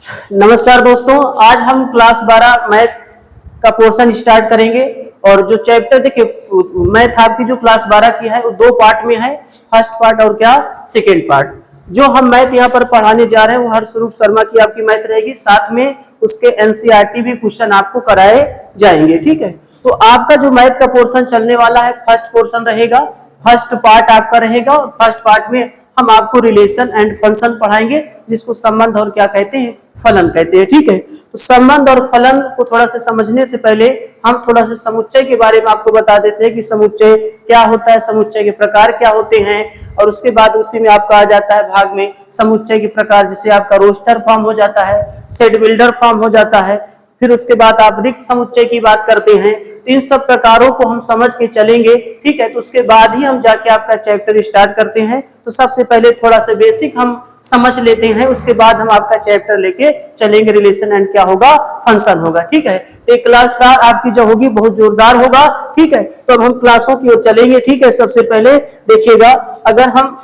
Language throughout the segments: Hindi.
नमस्कार दोस्तों, आज हम क्लास 12 मैथ का पोर्शन स्टार्ट करेंगे। और जो चैप्टर देखिए मैथ आपकी जो क्लास 12 की है वो दो पार्ट में है, फर्स्ट पार्ट और क्या सेकेंड पार्ट। जो हम मैथ यहाँ पर पढ़ाने जा रहे हैं वो हर्षरूप शर्मा की आपकी मैथ रहेगी, साथ में उसके एनसीईआरटी भी क्वेश्चन आपको कराए जाएंगे। ठीक है, तो आपका जो मैथ का पोर्शन चलने वाला है फर्स्ट पोर्शन रहेगा, फर्स्ट पार्ट आपका रहेगा। और फर्स्ट पार्ट में हम आपको रिलेशन एंड फंक्शन पढ़ाएंगे, जिसको संबंध और क्या कहते हैं, फलन कहते हैं। ठीक है, तो संबंध और फलन को थोड़ा सा समझने से पहले हम थोड़ा सा समुच्चय के बारे में आपको बता देते हैं कि समुच्चय क्या होता है, समुच्चय के प्रकार क्या होते हैं। और उसके बाद उसी में आपका आ जाता है भाग में समुच्चय के प्रकार, जिसे आपका रोस्टर फॉर्म हो जाता है, सेट बिल्डर फॉर्म हो जाता है। फिर उसके बाद आप रिक्त समुच्चय की बात करते हैं। इन सब प्रकारों को हम समझ के चलेंगे। ठीक है, तो उसके बाद ही हम जाके आपका चैप्टर स्टार्ट करते हैं। तो सबसे पहले थोड़ा सा बेसिक हम समझ लेते हैं, उसके बाद हम आपका चैप्टर लेके चलेंगे, रिलेशन एंड क्या होगा, फंक्शन होगा। ठीक है, तो एक क्लास आपकी जो होगी बहुत जोरदार होगा। ठीक है, तो अब हम क्लासों की ओर चलेंगे। ठीक है, सबसे पहले देखिएगा, अगर हम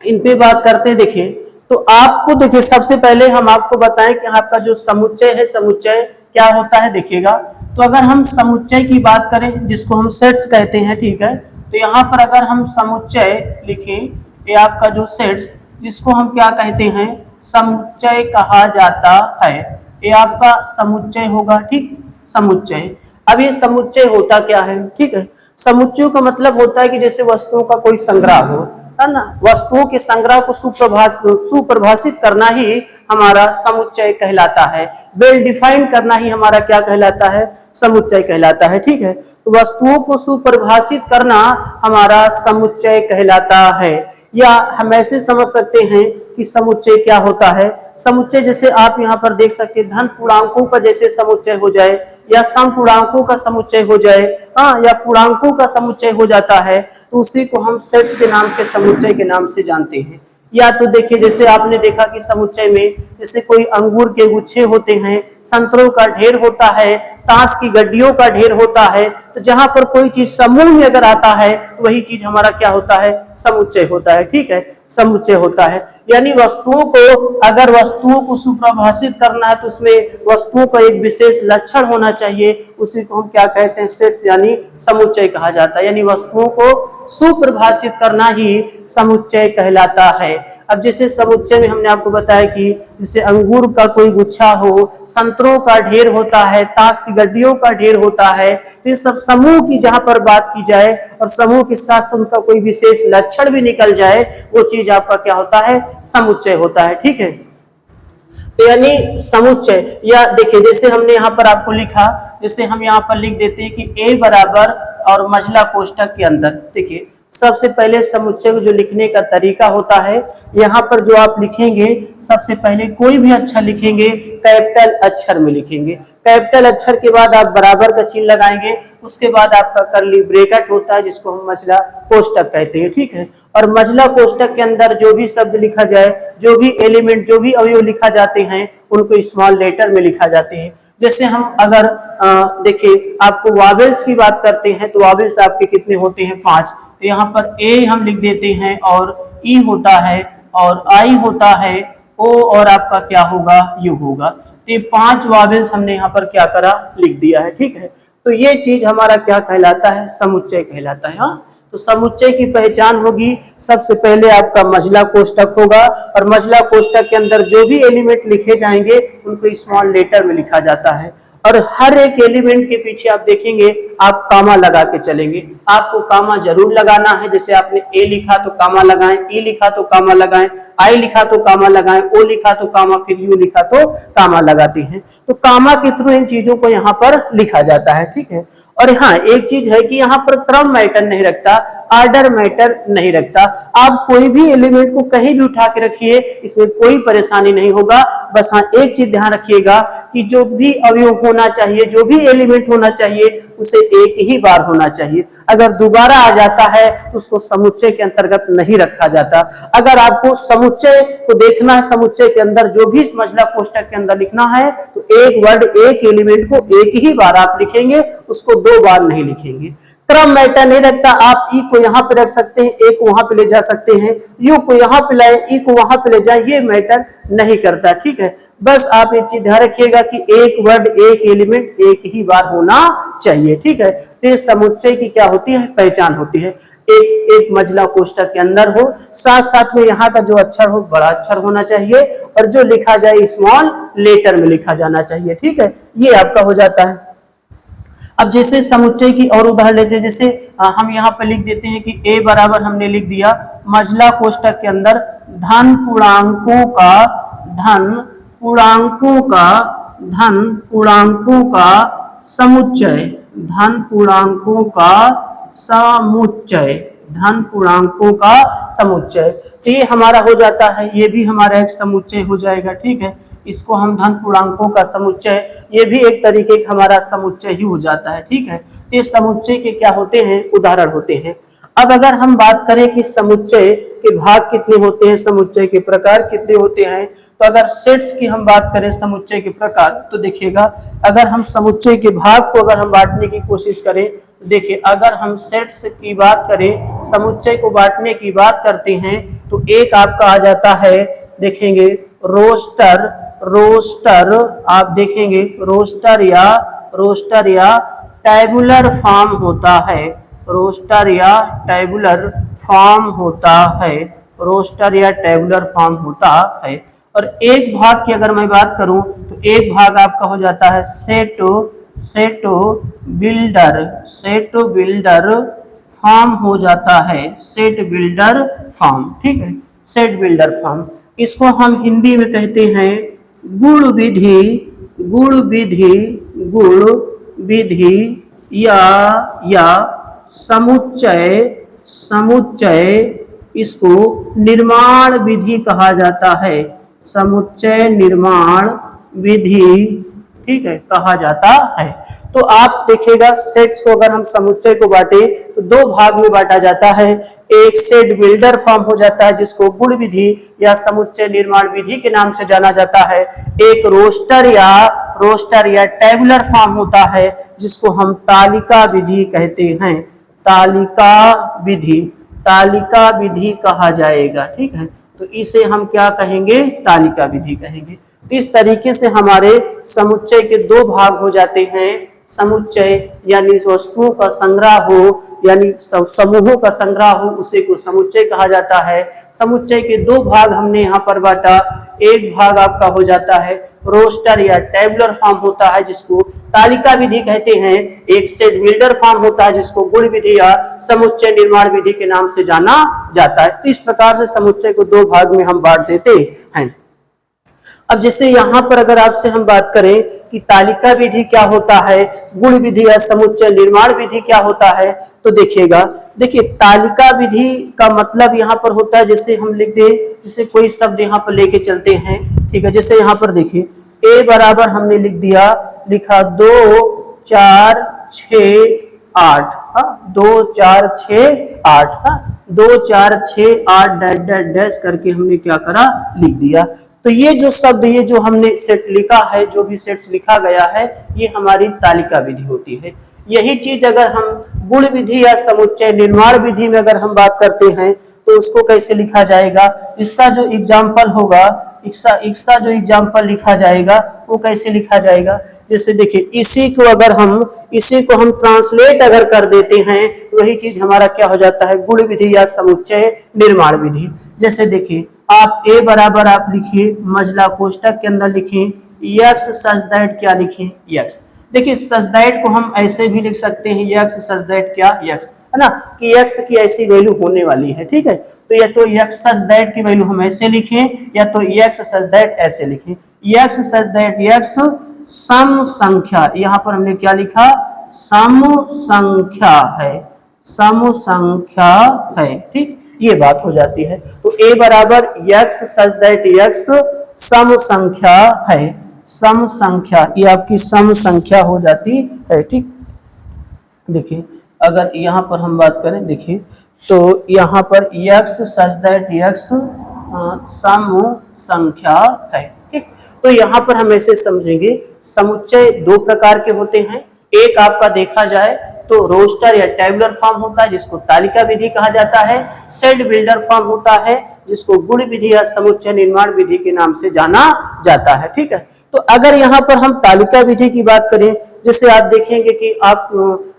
इन पे बात करते हैं, देखिए तो आपको देखिए सबसे पहले हम आपको बताएं कि आपका जो समुच्चय है, समुच्चय क्या होता है। देखिएगा, तो अगर हम समुच्चय की बात करें, जिसको हम सेट्स कहते हैं, ठीक है, तो यहाँ पर अगर हम समुच्चय लिखें, ये आपका जो सेट्स, जिसको हम क्या कहते हैं, समुच्चय कहा जाता है, ये आपका समुच्चय होगा। ठीक, समुच्चय। अब ये समुच्चय होता क्या है, ठीक है, समुच्चय का मतलब होता है कि जैसे वस्तुओं का कोई संग्रह हो, है ना, वस्तुओं के संग्रह को सुपरिभाषित करना ही हमारा समुच्चय कहलाता है। वेल डिफाइंड करना ही हमारा क्या कहलाता है, समुच्चय कहलाता है। ठीक है, तो वस्तुओं को सुपरिभाषित करना हमारा समुच्चय कहलाता है। या हम ऐसे समझ सकते हैं कि समुच्चय क्या होता है। समुच्चय जैसे आप यहाँ पर देख सकते हैं, धन पूर्णांकों का जैसे समुच्चय हो जाए, या सम पूर्णांकों का समुच्चय हो जाए, या पूर्णांकों का समुच्चय हो जाता है, तो उसी को हम सेट्स के नाम के समुच्चय के नाम से जानते हैं। या तो देखिए, जैसे आपने देखा कि समुच्चय में जैसे कोई अंगूर के गुच्छे होते हैं, संतरों का ढेर होता है, ताश की गड्डियों का ढेर होता है, तो जहां पर कोई चीज समूह में अगर आता है तो वही चीज हमारा क्या होता है, समुच्चय होता है। ठीक है, समुच्चय होता है। यानी वस्तुओं को, अगर वस्तुओं को सुपरिभाषित करना है तो उसमें वस्तुओं का एक विशेष लक्षण होना चाहिए, उसी को हम क्या कहते हैं, सेट्स यानी समुच्चय कहा जाता है। यानी वस्तुओं को सुपरिभाषित करना ही समुच्चय कहलाता है। अब जैसे समुच्चय में हमने आपको बताया कि जैसे अंगूर का कोई गुच्छा हो, संतरों का ढेर होता है, ताश की गड्डियों का ढेर होता है, इन सब समूह की जहां पर बात की जाए और समूह के साथ उनका कोई विशेष लक्षण भी निकल जाए, वो चीज आपका क्या होता है, समुच्चय होता है। ठीक है, तो यानी समुच्चय, या देखिए जैसे हमने यहाँ पर आपको लिखा, जैसे हम यहाँ पर लिख देते हैं कि ए बराबर और मझला कोष्ठक के अंदर, देखिए सबसे पहले समुच्चय को जो लिखने का तरीका होता है, यहाँ पर जो आप लिखेंगे, सबसे पहले कोई भी अक्षर लिखेंगे कैपिटल अक्षर में लिखेंगे। कैपिटल अक्षर के बाद आप बराबर का चिन्ह लगाएंगे, उसके बाद आपका कर्ली ब्रैकेट होता है, जिसको हम मझला कोष्ठक कहते हैं। ठीक है, और मझला कोष्ठक के अंदर जो भी शब्द लिखा जाए, जो भी एलिमेंट, जो भी अवयव लिखा जाते हैं, उनको स्मॉल लेटर में लिखा जाते हैं। जैसे हम अगर देखिए आपको वावेल्स की बात करते हैं, तो वावेल्स आपके कितने होते हैं, 5। तो यहाँ पर ए हम लिख देते हैं, और ई होता है, और आई होता है, ओ और आपका क्या होगा, यू होगा। तो ये 5 वावेल्स हमने यहाँ पर क्या करा, लिख दिया है। ठीक है, तो ये चीज हमारा क्या कहलाता है, समुच्चय कहलाता है। हाँ, तो समुच्चय की पहचान होगी, सबसे पहले आपका मझला कोष्ठक होगा, और मझला कोष्ठक के अंदर जो भी एलिमेंट लिखे जाएंगे उनको स्मॉल लेटर में लिखा जाता है। और हर एक एलिमेंट के पीछे आप देखेंगे, आप कामा लगा के चलेंगे। आपको कामा जरूर लगाना है, जैसे आपने ए लिखा तो कामा लगाएं, ई लिखा तो कामा लगाएं, आई लिखा तो कामा लगाएं, ओ लिखा तो कामा, फिर यू लिखा तो कामा लगाते हैं। तो कामा के थ्रू इन चीजों को यहाँ पर लिखा जाता है। ठीक है, और हाँ एक चीज है कि यहाँ पर क्रम मैटर नहीं रखता, ऑर्डर मैटर नहीं रखता। आप कोई भी एलिमेंट को कहीं भी उठा के रखिए, इसमें कोई परेशानी नहीं होगा। बस हाँ एक चीज ध्यान रखिएगा कि जो भी अवयव होना चाहिए, जो भी एलिमेंट होना चाहिए, उसे एक ही बार होना चाहिए। अगर दोबारा आ जाता है तो उसको समुच्चय के अंतर्गत नहीं रखा जाता। अगर आपको समुच्चय को देखना है, समुच्चय के अंदर जो भी मझला कोष्ठक के अंदर लिखना है, तो एक वर्ड, एक एलिमेंट को एक ही बार आप लिखेंगे, उसको 2 बार नहीं लिखेंगे। क्रम मैटर नहीं रखता, आप ई को यहाँ पे रख सकते हैं, ए को वहां पे ले जा सकते हैं, यू को यहाँ पे लाए, ई को वहां पे ले जाए, ये मैटर नहीं करता। ठीक है, बस आप एक चीज ध्यान रखिएगा कि एक वर्ड एक एलिमेंट एक ही बार होना चाहिए। ठीक है, तो ये समुच्चय की क्या होती है, पहचान होती है। एक मजला कोष्ठक के अंदर हो, साथ साथ में यहाँ का जो अक्षर हो बड़ा अक्षर होना चाहिए, और जो लिखा जाए स्मॉल लेटर में लिखा जाना चाहिए। ठीक है, ये आपका हो जाता है। अब जैसे समुच्चय की और उदाहरण लेते हैं, जैसे हम यहाँ पे लिख देते हैं कि a बराबर हमने लिख दिया मजला कोष्ठक के अंदर धन पूर्णांकों का समुच्चय, धन पूर्णांकों का समुच्चय। तो ये हमारा हो जाता है, ये भी हमारा एक समुच्चय हो जाएगा। ठीक है, इसको हम धन पूर्णांकों का समुच्चय, ये भी एक तरीके का हमारा समुच्चय ही हो जाता है। ठीक है, तो ये समुच्चय के क्या होते हैं, उदाहरण होते हैं। अब अगर हम बात करें कि समुच्चय के भाग कितने होते हैं, समुच्चय के प्रकार कितने होते हैं, तो अगर सेट्स की हम बात करें समुच्चय के प्रकार, तो देखिएगा अगर हम समुच्चय के भाग को अगर हम बांटने की कोशिश करें, देखिए अगर हम सेट्स की बात करें, समुच्चय को बांटने की बात करते हैं, तो एक आपका आ जाता है, देखेंगे रोस्टर, आप देखेंगे रोस्टर या टेबुलर फॉर्म होता है, रोस्टर या टेबुलर फॉर्म होता है। और एक भाग की अगर मैं बात करूं, तो एक भाग आपका हो जाता है सेट बिल्डर फॉर्म हो जाता है, सेट बिल्डर फॉर्म। ठीक है, सेट बिल्डर फॉर्म, इसको हम हिंदी में कहते हैं गुण विधि या समुच्चय, इसको निर्माण विधि कहा जाता है, समुच्चय निर्माण विधि। ठीक है, कहा जाता है। तो आप देखिएगा सेट्स को अगर हम समुच्चय को बांटे तो दो भाग में बांटा जाता है। एक सेट बिल्डर फॉर्म हो जाता है जिसको गुण विधि या समुच्चय निर्माण विधि के नाम से जाना जाता है। एक रोस्टर या टेबुलर फॉर्म होता है जिसको हम तालिका विधि कहते हैं, तालिका विधि कहा जाएगा। ठीक है, तो इसे हम क्या कहेंगे, तालिका विधि कहेंगे। तो इस तरीके से हमारे समुच्चय के दो भाग हो जाते हैं। समुच्चय यानी वस्तुओं का संग्रह हो, यानी समूहों का संग्रह हो, उसे को समुच्चय कहा जाता है। समुच्चय के दो भाग हमने यहाँ पर बांटा, एक भाग आपका हो जाता है रोस्टर या टेबुलर फॉर्म होता है जिसको तालिका विधि कहते हैं, एक सेट बिल्डर फॉर्म होता है जिसको गुण विधि या समुच्चय निर्माण विधि के नाम से जाना जाता है। तो इस प्रकार से समुच्चय को दो भाग में हम बांट देते हैं। अब जैसे यहाँ पर अगर आपसे हम बात करें कि तालिका विधि क्या होता है, गुण विधि या समुच्चय निर्माण विधि क्या होता है, तो देखिए तालिका विधि का मतलब यहाँ पर होता है, जैसे हम लिख दे, जैसे कोई शब्द यहाँ पर लेके चलते हैं। ठीक है, जैसे यहाँ पर देखिए ए बराबर हमने लिखा 2 4 6 8, 2 4 6 8, 2 4 6 8 डैश डैश करके हमने क्या करा, लिख दिया। तो ये जो शब्द, ये जो हमने सेट लिखा है, जो भी सेट्स लिखा गया है, ये हमारी तालिका विधि होती है। यही चीज अगर हम गुण विधि या समुच्चय निर्माण विधि में अगर हम बात करते हैं तो उसको कैसे लिखा जाएगा, इसका जो एग्जाम्पल होगा, इसका जो एग्जाम्पल लिखा जाएगा वो कैसे लिखा जाएगा। जैसे देखिए इसी को हम ट्रांसलेट अगर कर देते हैं, वही चीज हमारा क्या हो जाता है, गुण विधि या समुच्चय निर्माण विधि। जैसे देखिए आप ए बराबर आप लिखिए, मजला कोष्ठक के अंदर लिखिए यक्स सच दैट, क्या लिखें, यक्स। देखिए सच दैट को हम ऐसे भी लिख सकते हैं, यक्स सच दैट क्या, यक्स, है ना, कि यक्स की ऐसी वैल्यू होने वाली है। ठीक है, तो या तो यक्स सच दैट की वैल्यू हम ऐसे लिखें, या तो यक्स सच दैट ऐसे लिखें। यक्स सच दैट यक्स सम संख्या, यहाँ पर हमने क्या लिखा, सम संख्या है। ठीक, ये बात हो जाती है। तो ए बराबर यक्स सच दैट यक्स सम संख्या है, सम संख्या, ये आपकी सम संख्या हो जाती है। ठीक, देखिए अगर यहाँ पर हम बात करें, देखिए तो यहाँ पर यक्स सच दैट यक्स सम संख्या है। ठीक, तो यहाँ पर हम ऐसे समझेंगे, समुच्चय दो प्रकार के होते हैं। एक आपका देखा जाए तो रोस्टर या टेबुलर फॉर्म होता है जिसको तालिका विधि कहा जाता है। सेट बिल्डर फॉर्म होता है जिसको गुण विधि या समुच्चय निर्माण विधि के नाम से जाना जाता है। ठीक है, तो अगर यहाँ पर हम तालिका विधि की बात करें, जैसे आप देखेंगे कि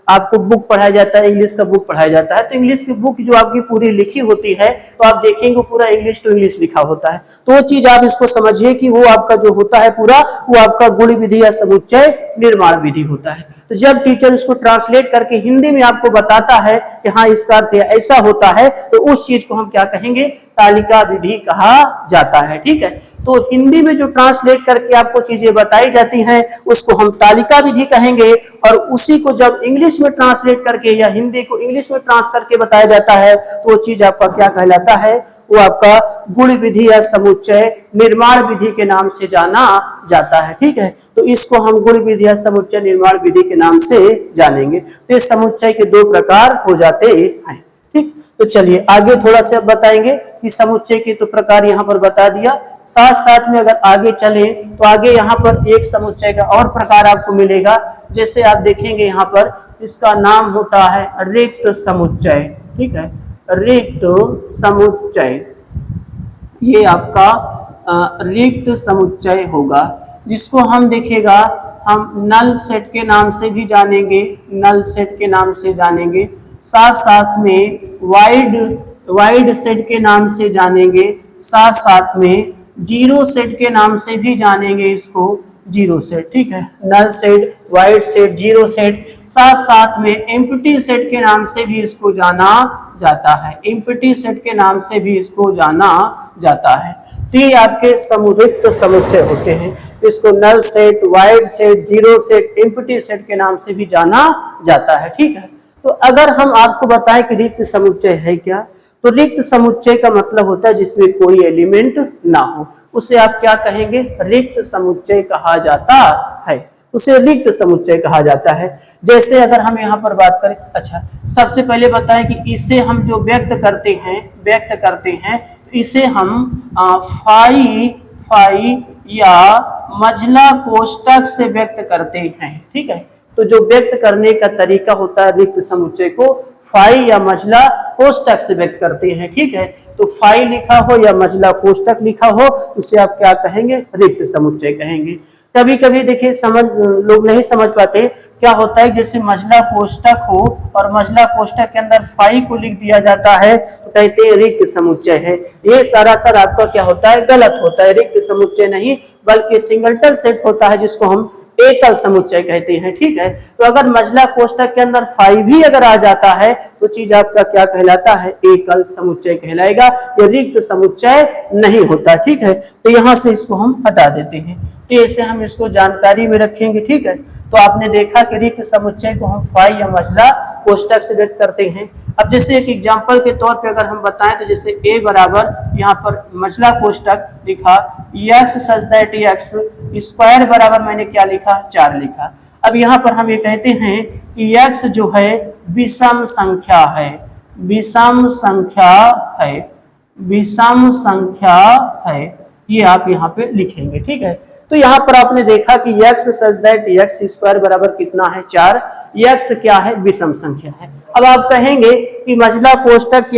आपको बुक पढ़ाया जाता है, इंग्लिश का बुक पढ़ाया जाता है, तो इंग्लिश की बुक जो आपकी पूरी लिखी होती है तो आप देखेंगे पूरा इंग्लिश टू इंग्लिश लिखा होता है। तो वो चीज आप इसको समझिए कि वो आपका जो होता है पूरा वो आपका गुण विधि या समुच्चय निर्माण विधि होता है। तो जब टीचर इसको ट्रांसलेट करके हिंदी में आपको बताता है कि हाँ इसका अर्थ ऐसा होता है, तो उस चीज को हम क्या कहेंगे, तालिका विधि कहा जाता है। ठीक है, तो हिंदी में जो ट्रांसलेट करके आपको चीजें बताई जाती हैं उसको हम तालिका विधि कहेंगे, और उसी को जब इंग्लिश में ट्रांसलेट करके या हिंदी को इंग्लिश में ट्रांस करके बताया जाता है तो वो चीज आपका क्या कहलाता है, वो आपका गुण विधि या समुच्चय निर्माण विधि के नाम से जाना जाता है। ठीक है, तो इसको हम गुण विधि या समुच्चय निर्माण विधि के नाम से जानेंगे। तो इस समुच्चय के दो प्रकार हो जाते हैं। ठीक, तो चलिए आगे थोड़ा सा बताएंगे कि समुच्चय के तो प्रकार यहाँ पर बता दिया, साथ साथ में अगर आगे चले तो आगे यहाँ पर एक समुच्चय का और प्रकार आपको मिलेगा। जैसे आप देखेंगे यहाँ पर इसका नाम होता है रिक्त समुच्चय। ठीक है, रिक्त समुच्चय, ये आपका रिक्त समुच्चय होगा, जिसको हम देखेगा हम नल सेट के नाम से भी जानेंगे, नल सेट के नाम से जानेंगे, साथ साथ में वाइड सेट के नाम से जानेंगे, साथ साथ में जीरो सेट के नाम से भी जानेंगे इसको, जीरो सेट। ठीक है, null set, void set, zero set, साथ साथ में एम्प्टी सेट के नाम से भी इसको जाना जाता है, एम्प्टी सेट के नाम से भी इसको जाना जाता है। तो ये आपके रिक्त समुच्चय होते हैं, इसको null set, void set, zero set, empty set के नाम से भी जाना जाता है। ठीक है, तो अगर हम आपको बताएं कि रिक्त समुच्चय है क्या, तो रिक्त समुच्चय का मतलब होता है जिसमें कोई एलिमेंट ना हो, उसे आप क्या कहेंगे, रिक्त समुच्चय कहा जाता है, उसे रिक्त समुच्चय कहा जाता है। जैसे अगर हम यहाँ पर बात करें, अच्छा सबसे पहले बताएं कि इसे हम जो व्यक्त करते हैं तो इसे हम फाई या मझला कोष्टक से व्यक्त करते हैं। ठीक है, तो जो व्यक्त करने का तरीका होता है रिक्त समुच्चय को फाई या मझला कोष्टक से व्यक्त करते हैं। ठीक है, तो फाई लिखा हो या मझला कोष्टक लिखा हो उसे आप क्या कहेंगे, रिक्त समुच्चय कहेंगे। कभी कभी देखिए लोग नहीं समझ पाते, क्या होता है जैसे मझला कोष्टक हो और मझला कोष्टक के अंदर फाई को लिख दिया जाता है तो कहते हैं रिक्त समुच्चय है। ये सरासर आपका क्या होता है, गलत होता है, रिक्त समुच्चय नहीं बल्कि सिंगलटन सेट होता है जिसको हम एकल समुच्चय कहते हैं। ठीक है, तो अगर मझला कोष्टक के अंदर फाई भी अगर आ जाता है तो चीज आपका क्या कहलाता है, एकल समुच्चय कहलाएगा, ये रिक्त समुच्चय नहीं होता। ठीक है, तो यहाँ से इसको हम हटा देते हैं, तो ऐसे हम इसको जानकारी में रखेंगे। ठीक है, तो आपने देखा कि रिक्त समुच्चय को हम फाई या मझला कोष्टक से व्यक्त करते हैं। अब जैसे एक एग्जांपल के तौर पे अगर हम बताएं तो जैसे a बराबर यहाँ पर मझला कोष्टक लिखा x such that x square बराबर मैंने क्या लिखा, 4 लिखा। अब यहाँ पर हम ये कहते हैं कि x जो है विषम संख्या है, विषम संख्या है, विषम संख्या है, ये आप यहाँ पे लिखेंगे। ठीक है, तो यहाँ पर आपने देखा कि x such that x square बराबर कितना है, 4, x क्या है, विषम संख्या है। अब आप कहेंगे कि मझला कोष्टक के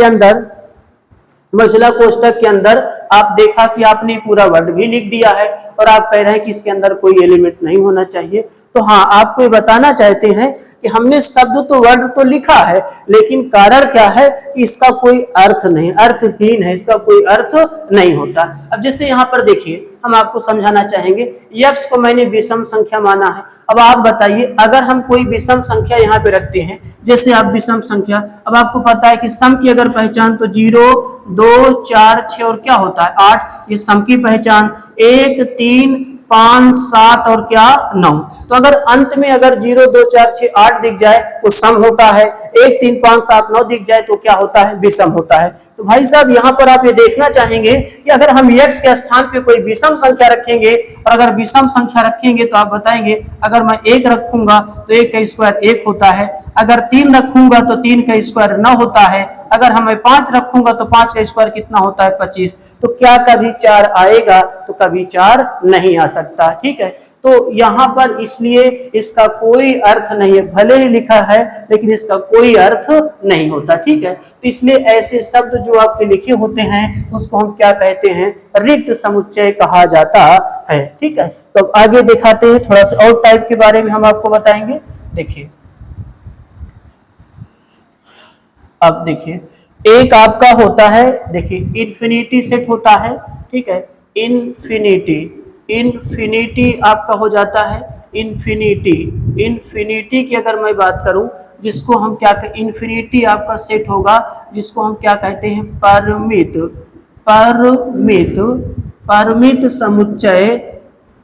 अंदर आप देखा कि आपने पूरा वर्ड भी लिख दिया है और आप कह रहे हैं कि इसके अंदर कोई एलिमेंट नहीं होना चाहिए। तो हाँ, आपको ये बताना चाहते हैं कि हमने शब्द तो वर्ड तो लिखा है लेकिन कारण क्या है कि इसका कोई अर्थ नहीं, अर्थहीन है, इसका कोई अर्थ नहीं होता। अब जैसे यहाँ पर देखिए हम आपको समझाना चाहेंगे, x को मैंने विषम संख्या माना है। अब आप बताइए अगर हम कोई विषम संख्या यहाँ पे रखते हैं, जैसे आप विषम संख्या, अब आपको पता है कि सम की अगर पहचान तो 0, 2, 4, 6 और क्या होता है 8, ये सम की पहचान, 1, 3, 5, 7 और क्या 9। तो अगर अंत में अगर 0, 2, 4, 6, 8 दिख जाए तो सम होता है, 1, 3, 5, 7, 9 दिख जाए तो क्या होता है, विषम होता है। तो भाई साहब यहाँ पर आप ये देखना चाहेंगे कि अगर हम x के स्थान पे कोई विषम संख्या रखेंगे और अगर विषम संख्या रखेंगे तो आप बताएंगे अगर मैं 1 रखूंगा तो 1 का स्क्वायर 1 होता है, अगर 3 रखूंगा तो 3 का स्क्वायर 9 होता है, अगर हमें 5 रखूंगा तो 5 का स्क्वायर कितना होता है, 25। तो क्या कभी 4 आएगा, तो कभी 4 नहीं आ सकता। ठीक है, तो यहाँ पर इसलिए इसका कोई अर्थ नहीं है, भले ही लिखा है लेकिन इसका कोई अर्थ नहीं होता, ठीक है। तो इसलिए ऐसे शब्द जो आपके लिखे होते हैं उसको हम क्या कहते हैं, रिक्त समुच्चय कहा जाता है, ठीक है। तो आगे दिखाते हैं, थोड़ा सा और टाइप के बारे में हम आपको बताएंगे। देखिए अब देखिए, एक आपका होता है, देखिए इन्फिनिटी सेट होता है, ठीक है। इन्फिनिटी, इन्फिनिटी आपका हो जाता है इन्फिनिटी। इन्फिनिटी की अगर मैं बात करूं, जिसको हम क्या कहते, इन्फिनिटी आपका सेट होगा जिसको हम क्या कहते हैं, परिमित, परिमित, परिमित समुच्चय,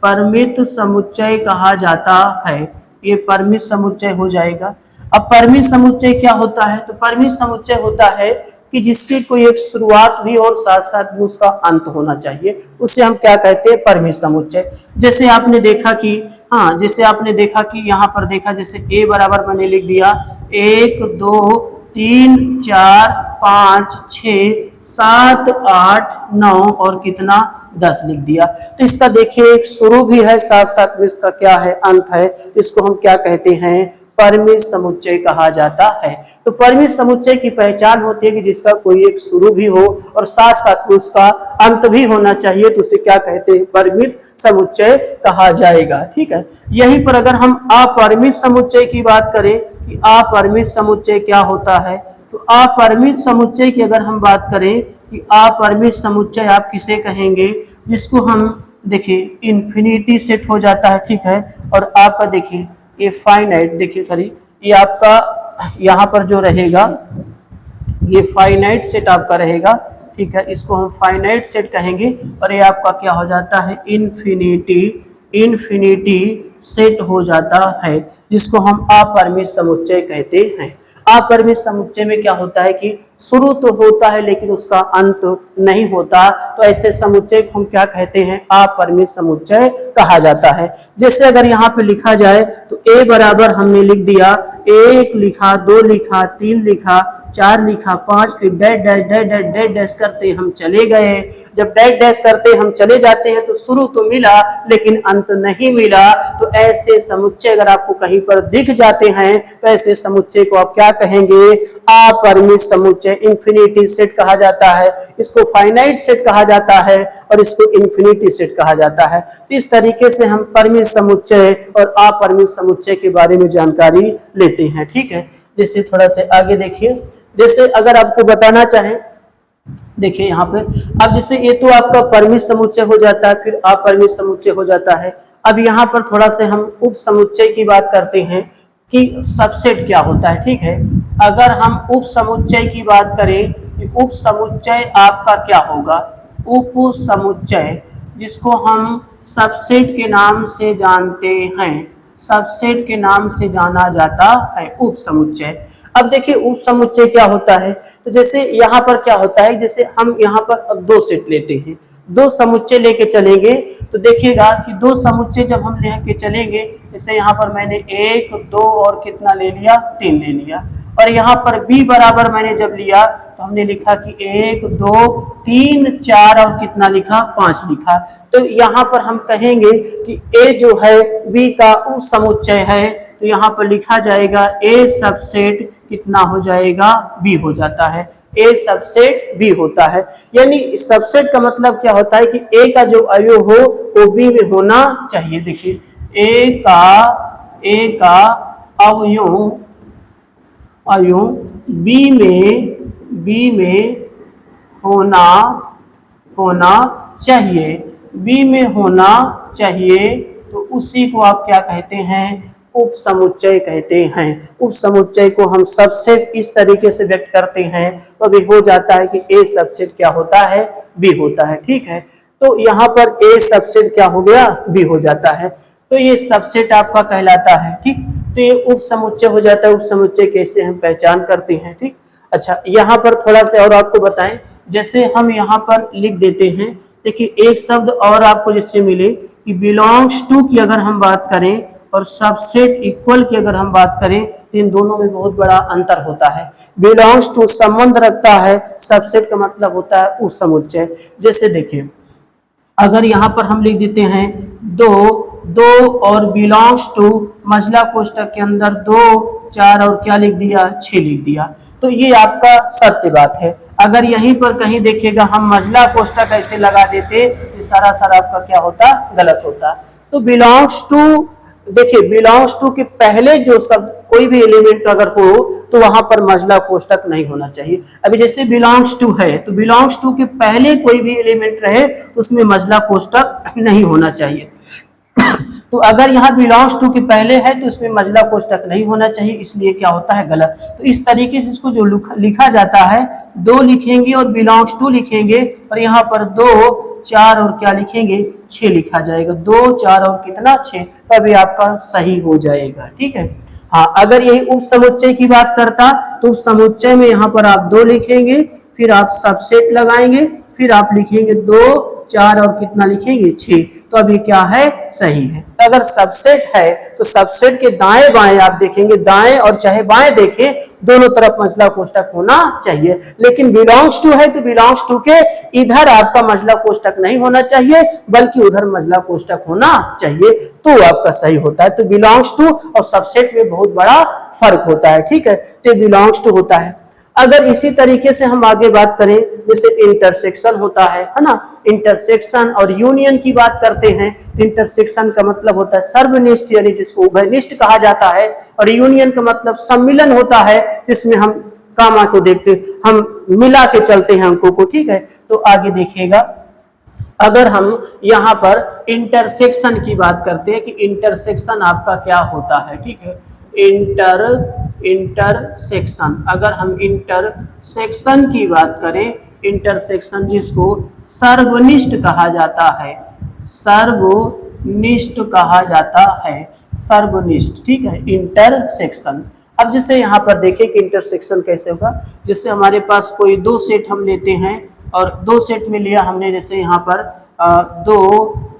परिमित समुच्चय कहा जाता है। ये परिमित समुच्चय हो जाएगा। अब परिमित समुच्चय क्या होता है, तो परिमित समुच्चय होता है कि जिसकी कोई एक शुरुआत भी और साथ साथ भी उसका अंत होना चाहिए, उसे हम क्या कहते हैं, परिमित समुच्चय। जैसे आपने देखा कि, हाँ जैसे आपने देखा कि यहाँ पर देखा, जैसे a बराबर मैंने लिख दिया 1 2 3 4 5 6 7 8 9 और कितना 10 लिख दिया। तो इसका देखिए एक शुरू भी है, साथ साथ में इसका क्या है, अंत है। इसको हम क्या कहते हैं, परिमित समुच्चय कहा जाता है। तो परिमित समुच्चय की पहचान होती है कि जिसका कोई एक शुरू भी हो और साथ साथ में उसका अंत भी होना चाहिए, तो उसे क्या कहते हैं, परिमित समुच्चय कहा जाएगा, ठीक है। यहीं पर अगर हम अपरिमित समुच्चय की बात करें कि अपरिमित समुच्चय क्या होता है, तो अपरिमित समुच्चय की अगर हम बात करें कि अपरिमित समुच्चय आप किसे कहेंगे, जिसको हम देखिए इन्फिनिटी सेट हो जाता है, ठीक है। और आपका देखिए ये फाइनाइट, देखिए सॉरी, ये आपका यहाँ पर जो रहेगा ये फाइनाइट सेट आपका रहेगा, ठीक है। इसको हम फाइनाइट सेट कहेंगे। और ये आपका क्या हो जाता है, इन्फिनिटी, इन्फिनिटी सेट हो जाता है, जिसको हम अपरिमित समुच्चय कहते हैं। अपरिमित समुच्चय में क्या होता है कि शुरू तो होता है लेकिन उसका अंत नहीं होता, तो ऐसे समुच्चय को हम क्या कहते हैं, अपरिमित समुच्चय कहा जाता है। जैसे अगर यहाँ पे लिखा जाए तो a बराबर हमने लिख दिया, 1 लिखा, 2 लिखा, 3 लिखा, 4 लिखा, 5, फिर dash dash dash dash dash dash करते हम चले गए। जब डैश डैश करते हम चले जाते हैं तो शुरू तो मिला लेकिन अंत नहीं मिला। तो ऐसे समुच्चय अगर आपको कहीं पर दिख जाते हैं तो ऐसे समुच्चय को आप क्या कहेंगे, अपरिमित समुच्चय, इन्फिनिटी सेट कहा जाता है। इसको फाइनाइट सेट कहा जाता है और इसको इन्फिनिटी सेट कहा जाता है। इस तरीके से हम परिमित समुच्चय और अपरिमित समुच्चय के बारे में जानकारी लेते हैं, ठीक है। जैसे थोड़ा सा आगे देखिए, जैसे अगर आपको बताना चाहें, देखिए यहाँ पे अब जैसे ये तो आपका परिमित समुच्चय हो जाता है, फिर अपरिमित समुच्चय हो जाता है। अब यहाँ पर थोड़ा सा हम उप समुच्चय की बात करते हैं कि सबसेट क्या होता है, ठीक है। अगर हम उप समुच्चय की बात करें कि उप समुच्चय आपका क्या होगा, उप समुच्चय जिसको हम सबसेट के नाम से जानते हैं, सबसेट के नाम से जाना जाता है उप समुच्चय। अब देखिए उप समुच्चय क्या होता है, तो जैसे यहाँ पर क्या होता है, जैसे हम यहाँ पर 2 सेट लेते हैं, 2 समुच्चय लेके चलेंगे तो देखिएगा कि 2 समुच्चय जब हम लेके चलेंगे, जैसे यहाँ पर मैंने 1 2 और कितना ले लिया, 3 ले लिया। और यहाँ पर b बराबर मैंने जब लिया तो हमने लिखा कि 1 2 3 4 और कितना लिखा, 5 लिखा। तो यहाँ पर हम कहेंगे कि a जो है b का उप समुच्चय है, तो यहाँ पर लिखा जाएगा a सबसेट कितना हो जाएगा, b हो जाता है। a सबसेट b होता है। यानी सबसेट का मतलब क्या होता है कि a का जो अवयव हो वो b में होना चाहिए। देखिए a का अवयव b में होना चाहिए, b में होना चाहिए, तो उसी को आप क्या कहते हैं, उप समुच्चय कहते हैं। उप समुच्चय को हम सबसेट इस तरीके से व्यक्त करते हैं तो अभी हो जाता है कि a सबसेट क्या होता है, b होता है, ठीक है। तो यहाँ पर a सबसेट क्या हो गया, b हो जाता है, तो ये सबसेट आपका कहलाता है, ठीक। तो ये उप समुच्चय हो जाता है। उप समुच्चय कैसे हम पहचान करते हैं, ठीक। अच्छा यहाँ पर थोड़ा सा और आपको बताएं, जैसे हम यहाँ पर लिख देते हैं, देखिए एक शब्द और आपको जिससे मिले कि बिलोंग्स टू की अगर हम बात करें और सबसेट इक्वल की अगर हम बात करें, तो इन दोनों में बहुत बड़ा अंतर होता है। बिलोंग्स टू संबंध रखता है, सबसेट का मतलब होता है उप समुच्चय। जैसे देखिए अगर यहाँ पर हम लिख देते हैं 2 2 और बिलोंग्स टू मझला कोष्टक के अंदर 2 4 और क्या लिख दिया 6 लिख दिया। तो ये आपका सत्य बात है। अगर यहीं पर कहीं देखिएगा हम मझला कोष्टक ऐसे लगा देते ये सारा आपका क्या होता गलत होता। तो बिलोंग्स टू देखिए बिलोंग्स टू के पहले जो शब्द कोई भी एलिमेंट अगर हो तो वहां पर मझला कोष्टक नहीं होना चाहिए। अभी जैसे बिलोंग्स टू है तो बिलोंग्स टू के पहले कोई भी एलिमेंट रहे तो उसमें मझला कोष्टक नहीं होना चाहिए। तो अगर यहाँ बिलोंग्स टू के पहले है तो इसमें मझला कोष्टक नहीं होना चाहिए, इसलिए क्या होता है गलत। तो इस तरीके से इसको जो लिखा जाता है 2 लिखेंगे और बिलोंग्स टू लिखेंगे और यहाँ पर 2 4 और क्या लिखेंगे 6 लिखा जाएगा। 2 4 और कितना 6, तभी आपका सही हो जाएगा। ठीक है। हाँ, अगर यही उप समुच्चय की बात करता तो उप समुच्चय में यहाँ पर आप 2 लिखेंगे, फिर आप सबसेट लगाएंगे, फिर आप लिखेंगे 2 4 और कितना लिखेंगे 6, तो अभी क्या है सही है। अगर सबसेट है तो सबसेट के दाएं बाएं आप देखेंगे, दाएं और चाहे बाएं देखें दोनों तरफ मझला कोष्टक होना चाहिए। लेकिन बिलोंग्स टू है तो बिलोंग्स टू के इधर आपका मझला कोष्टक नहीं होना चाहिए बल्कि उधर मझला कोष्टक होना चाहिए, तो आपका सही होता है। तो बिलोंग्स टू और सबसेट में बहुत बड़ा फर्क होता है। ठीक है, तो बिलोंग्स टू होता है। अगर इसी तरीके से हम आगे बात करें जैसे इंटरसेक्शन होता है ना, इंटरसेक्शन और यूनियन की बात करते हैं। इंटरसेक्शन का मतलब होता है सर्वनिष्ठ यानी जिसको उभयनिष्ठ कहा जाता है, और यूनियन का मतलब सम्मिलन होता है जिसमें हम कामा को देखते हम मिला के चलते हैं अंकों को। ठीक है, तो आगे देखिएगा अगर हम यहाँ पर इंटरसेक्शन की बात करते हैं कि इंटरसेक्शन आपका क्या होता है। ठीक है, इंटरसेक्शन अगर हम इंटरसेक्शन की बात करें, इंटरसेक्शन जिसको सर्वनिष्ठ कहा जाता है, सर्वनिष्ठ कहा जाता है, सर्वनिष्ठ। ठीक है, इंटरसेक्शन। अब जैसे यहाँ पर देखें कि इंटरसेक्शन कैसे होगा। जैसे हमारे पास कोई 2 सेट हम लेते हैं और 2 सेट में लिया हमने, जैसे यहाँ पर 2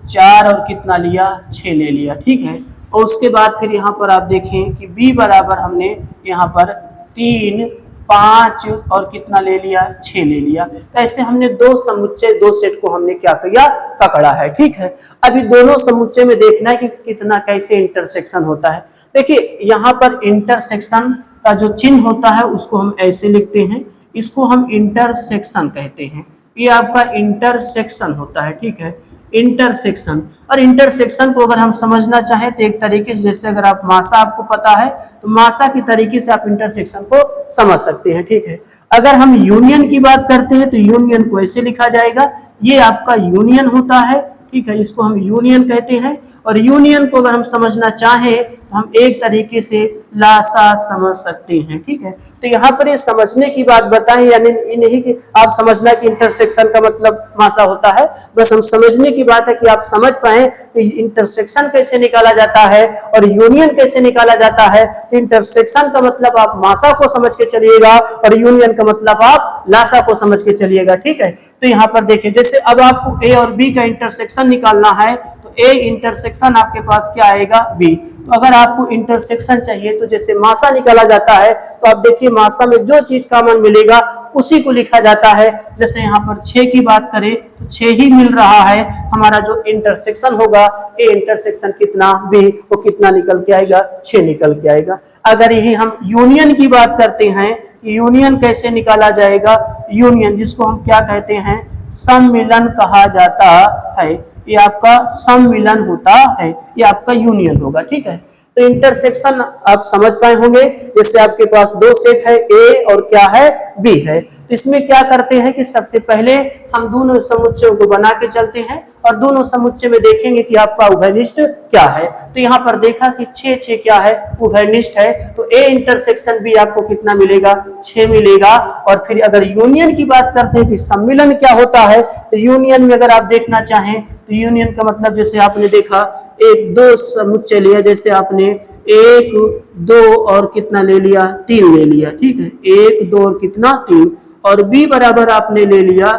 4 और कितना लिया 6 ले लिया। ठीक है, और उसके बाद फिर यहाँ पर आप देखें कि b बराबर हमने यहाँ पर 3 5 और कितना ले लिया 6 ले लिया। तो ऐसे हमने 2 समुच्चय 2 सेट को हमने क्या किया पकड़ा है। ठीक है, अभी दोनों समुच्चय में देखना है कि कितना कैसे इंटरसेक्शन होता है। देखिए यहाँ पर इंटरसेक्शन का जो चिन्ह होता है उसको हम ऐसे लिखते हैं, इसको हम इंटरसेक्शन कहते हैं। ये आपका इंटरसेक्शन होता है। ठीक है, इंटरसेक्शन। और इंटरसेक्शन को अगर हम समझना चाहें तो एक तरीके से, जैसे अगर आप मासा आपको पता है तो मासा की तरीके से आप इंटरसेक्शन को समझ सकते हैं। ठीक है, अगर हम यूनियन की बात करते हैं तो यूनियन को ऐसे लिखा जाएगा, ये आपका यूनियन होता है। ठीक है, इसको हम यूनियन कहते हैं। और यूनियन को अगर हम समझना चाहें तो हम एक तरीके से लासा समझ सकते हैं। ठीक है, तो यहाँ पर ये समझने की बात बताएं, यानी नहीं कि आप समझना कि इंटरसेक्शन का मतलब मासा होता है, बस हम समझने की बात है कि आप समझ पाए कि इंटरसेक्शन कैसे निकाला जाता है और यूनियन कैसे निकाला जाता है। तो इंटरसेक्शन का मतलब आप मासा को समझ के चलिएगा और यूनियन का मतलब आप लासा को समझ के चलिएगा। ठीक है, तो यहाँ पर देखिए जैसे अब आपको ए और बी का इंटरसेक्शन निकालना है तो ए इंटरसेक्शन आपके पास क्या आएगा बी। तो अगर आपको इंटरसेक्शन चाहिए तो जैसे मासा निकाला जाता है तो आप देखिए मासा में जो चीज कॉमन मिलेगा उसी को लिखा जाता है। जैसे यहाँ पर 6 की बात करें तो 6 ही मिल रहा है, हमारा जो इंटरसेक्शन होगा ए इंटरसेक्शन कितना बी, वो कितना निकल के आएगा 6 निकल के आएगा। अगर यही हम यूनियन की बात करते हैं, यूनियन कैसे निकाला जाएगा, यूनियन जिसको हम क्या कहते हैं सम्मिलन कहा जाता है, ये आपका सम्मिलन होता है, ये आपका यूनियन होगा। ठीक है, तो इंटरसेक्शन आप समझ पाए होंगे। जैसे आपके पास 2 सेट है ए और क्या है बी है, तो इसमें क्या करते हैं कि सबसे पहले हम दोनों समुच्चयों को बना के चलते हैं और दोनों समुच्चय में देखेंगे कि आपका उभयनिष्ठ क्या है। तो यहाँ पर देखा कि 6 6 क्या है उभयनिष्ठ है, तो ए इंटरसेक्शन भी आपको कितना मिलेगा 6 मिलेगा। और फिर अगर यूनियन की बात करते हैं कि सम्मिलन क्या होता है, तो यूनियन में अगर आप देखना चाहें तो यूनियन का मतलब जैसे आपने देखा 1 2 समुच्चय लिया, जैसे आपने 1 2 और कितना ले लिया 3 ले लिया। ठीक है, 1 2 और कितना 3, और बी बराबर आपने ले लिया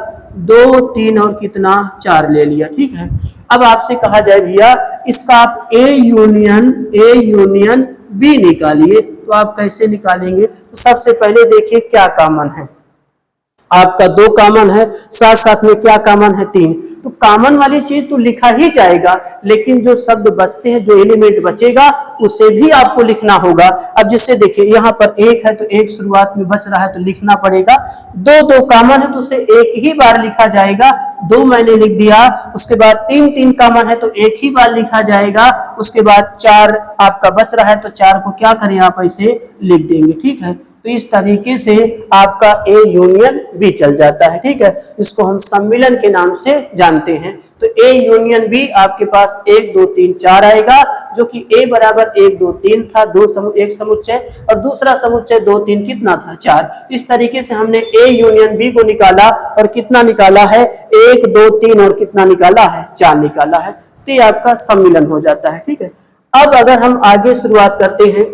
2 3 और कितना 4 ले लिया। ठीक है, अब आपसे कहा जाए भैया इसका आप ए यूनियन बी निकालिए, तो आप कैसे निकालेंगे। तो सबसे पहले देखिए क्या कॉमन है, आपका 2 कॉमन है, साथ साथ में क्या कॉमन है 3। तो कॉमन वाली चीज तो लिखा ही जाएगा, लेकिन जो शब्द बचते हैं, जो एलिमेंट बचेगा उसे भी आपको लिखना होगा। अब जैसे देखिए यहाँ पर एक है तो एक शुरुआत में बच रहा है तो लिखना पड़ेगा। दो दो कॉमन है तो उसे एक ही बार लिखा जाएगा, दो मैंने लिख दिया। उसके बाद तीन तीन कॉमन है तो एक ही बार लिखा जाएगा। उसके बाद चार आपका बच रहा है तो चार को क्या करें आप ऐसे लिख देंगे, ठीक है। तो इस तरीके से आपका ए यूनियन बी चल जाता है, ठीक है। इसको हम सम्मिलन के नाम से जानते हैं। तो ए यूनियन बी आपके पास 1 2 3 4 आएगा, जो कि ए बराबर 1 2 3 था, एक समुच्चय, और दूसरा समुच्चय 2 3 कितना था 4। इस तरीके से हमने ए यूनियन बी को निकाला, और कितना निकाला है 1 2 3 और कितना निकाला है 4 निकाला है। तो ये आपका सम्मिलन हो जाता है, ठीक है। अब अगर हम आगे शुरुआत करते हैं,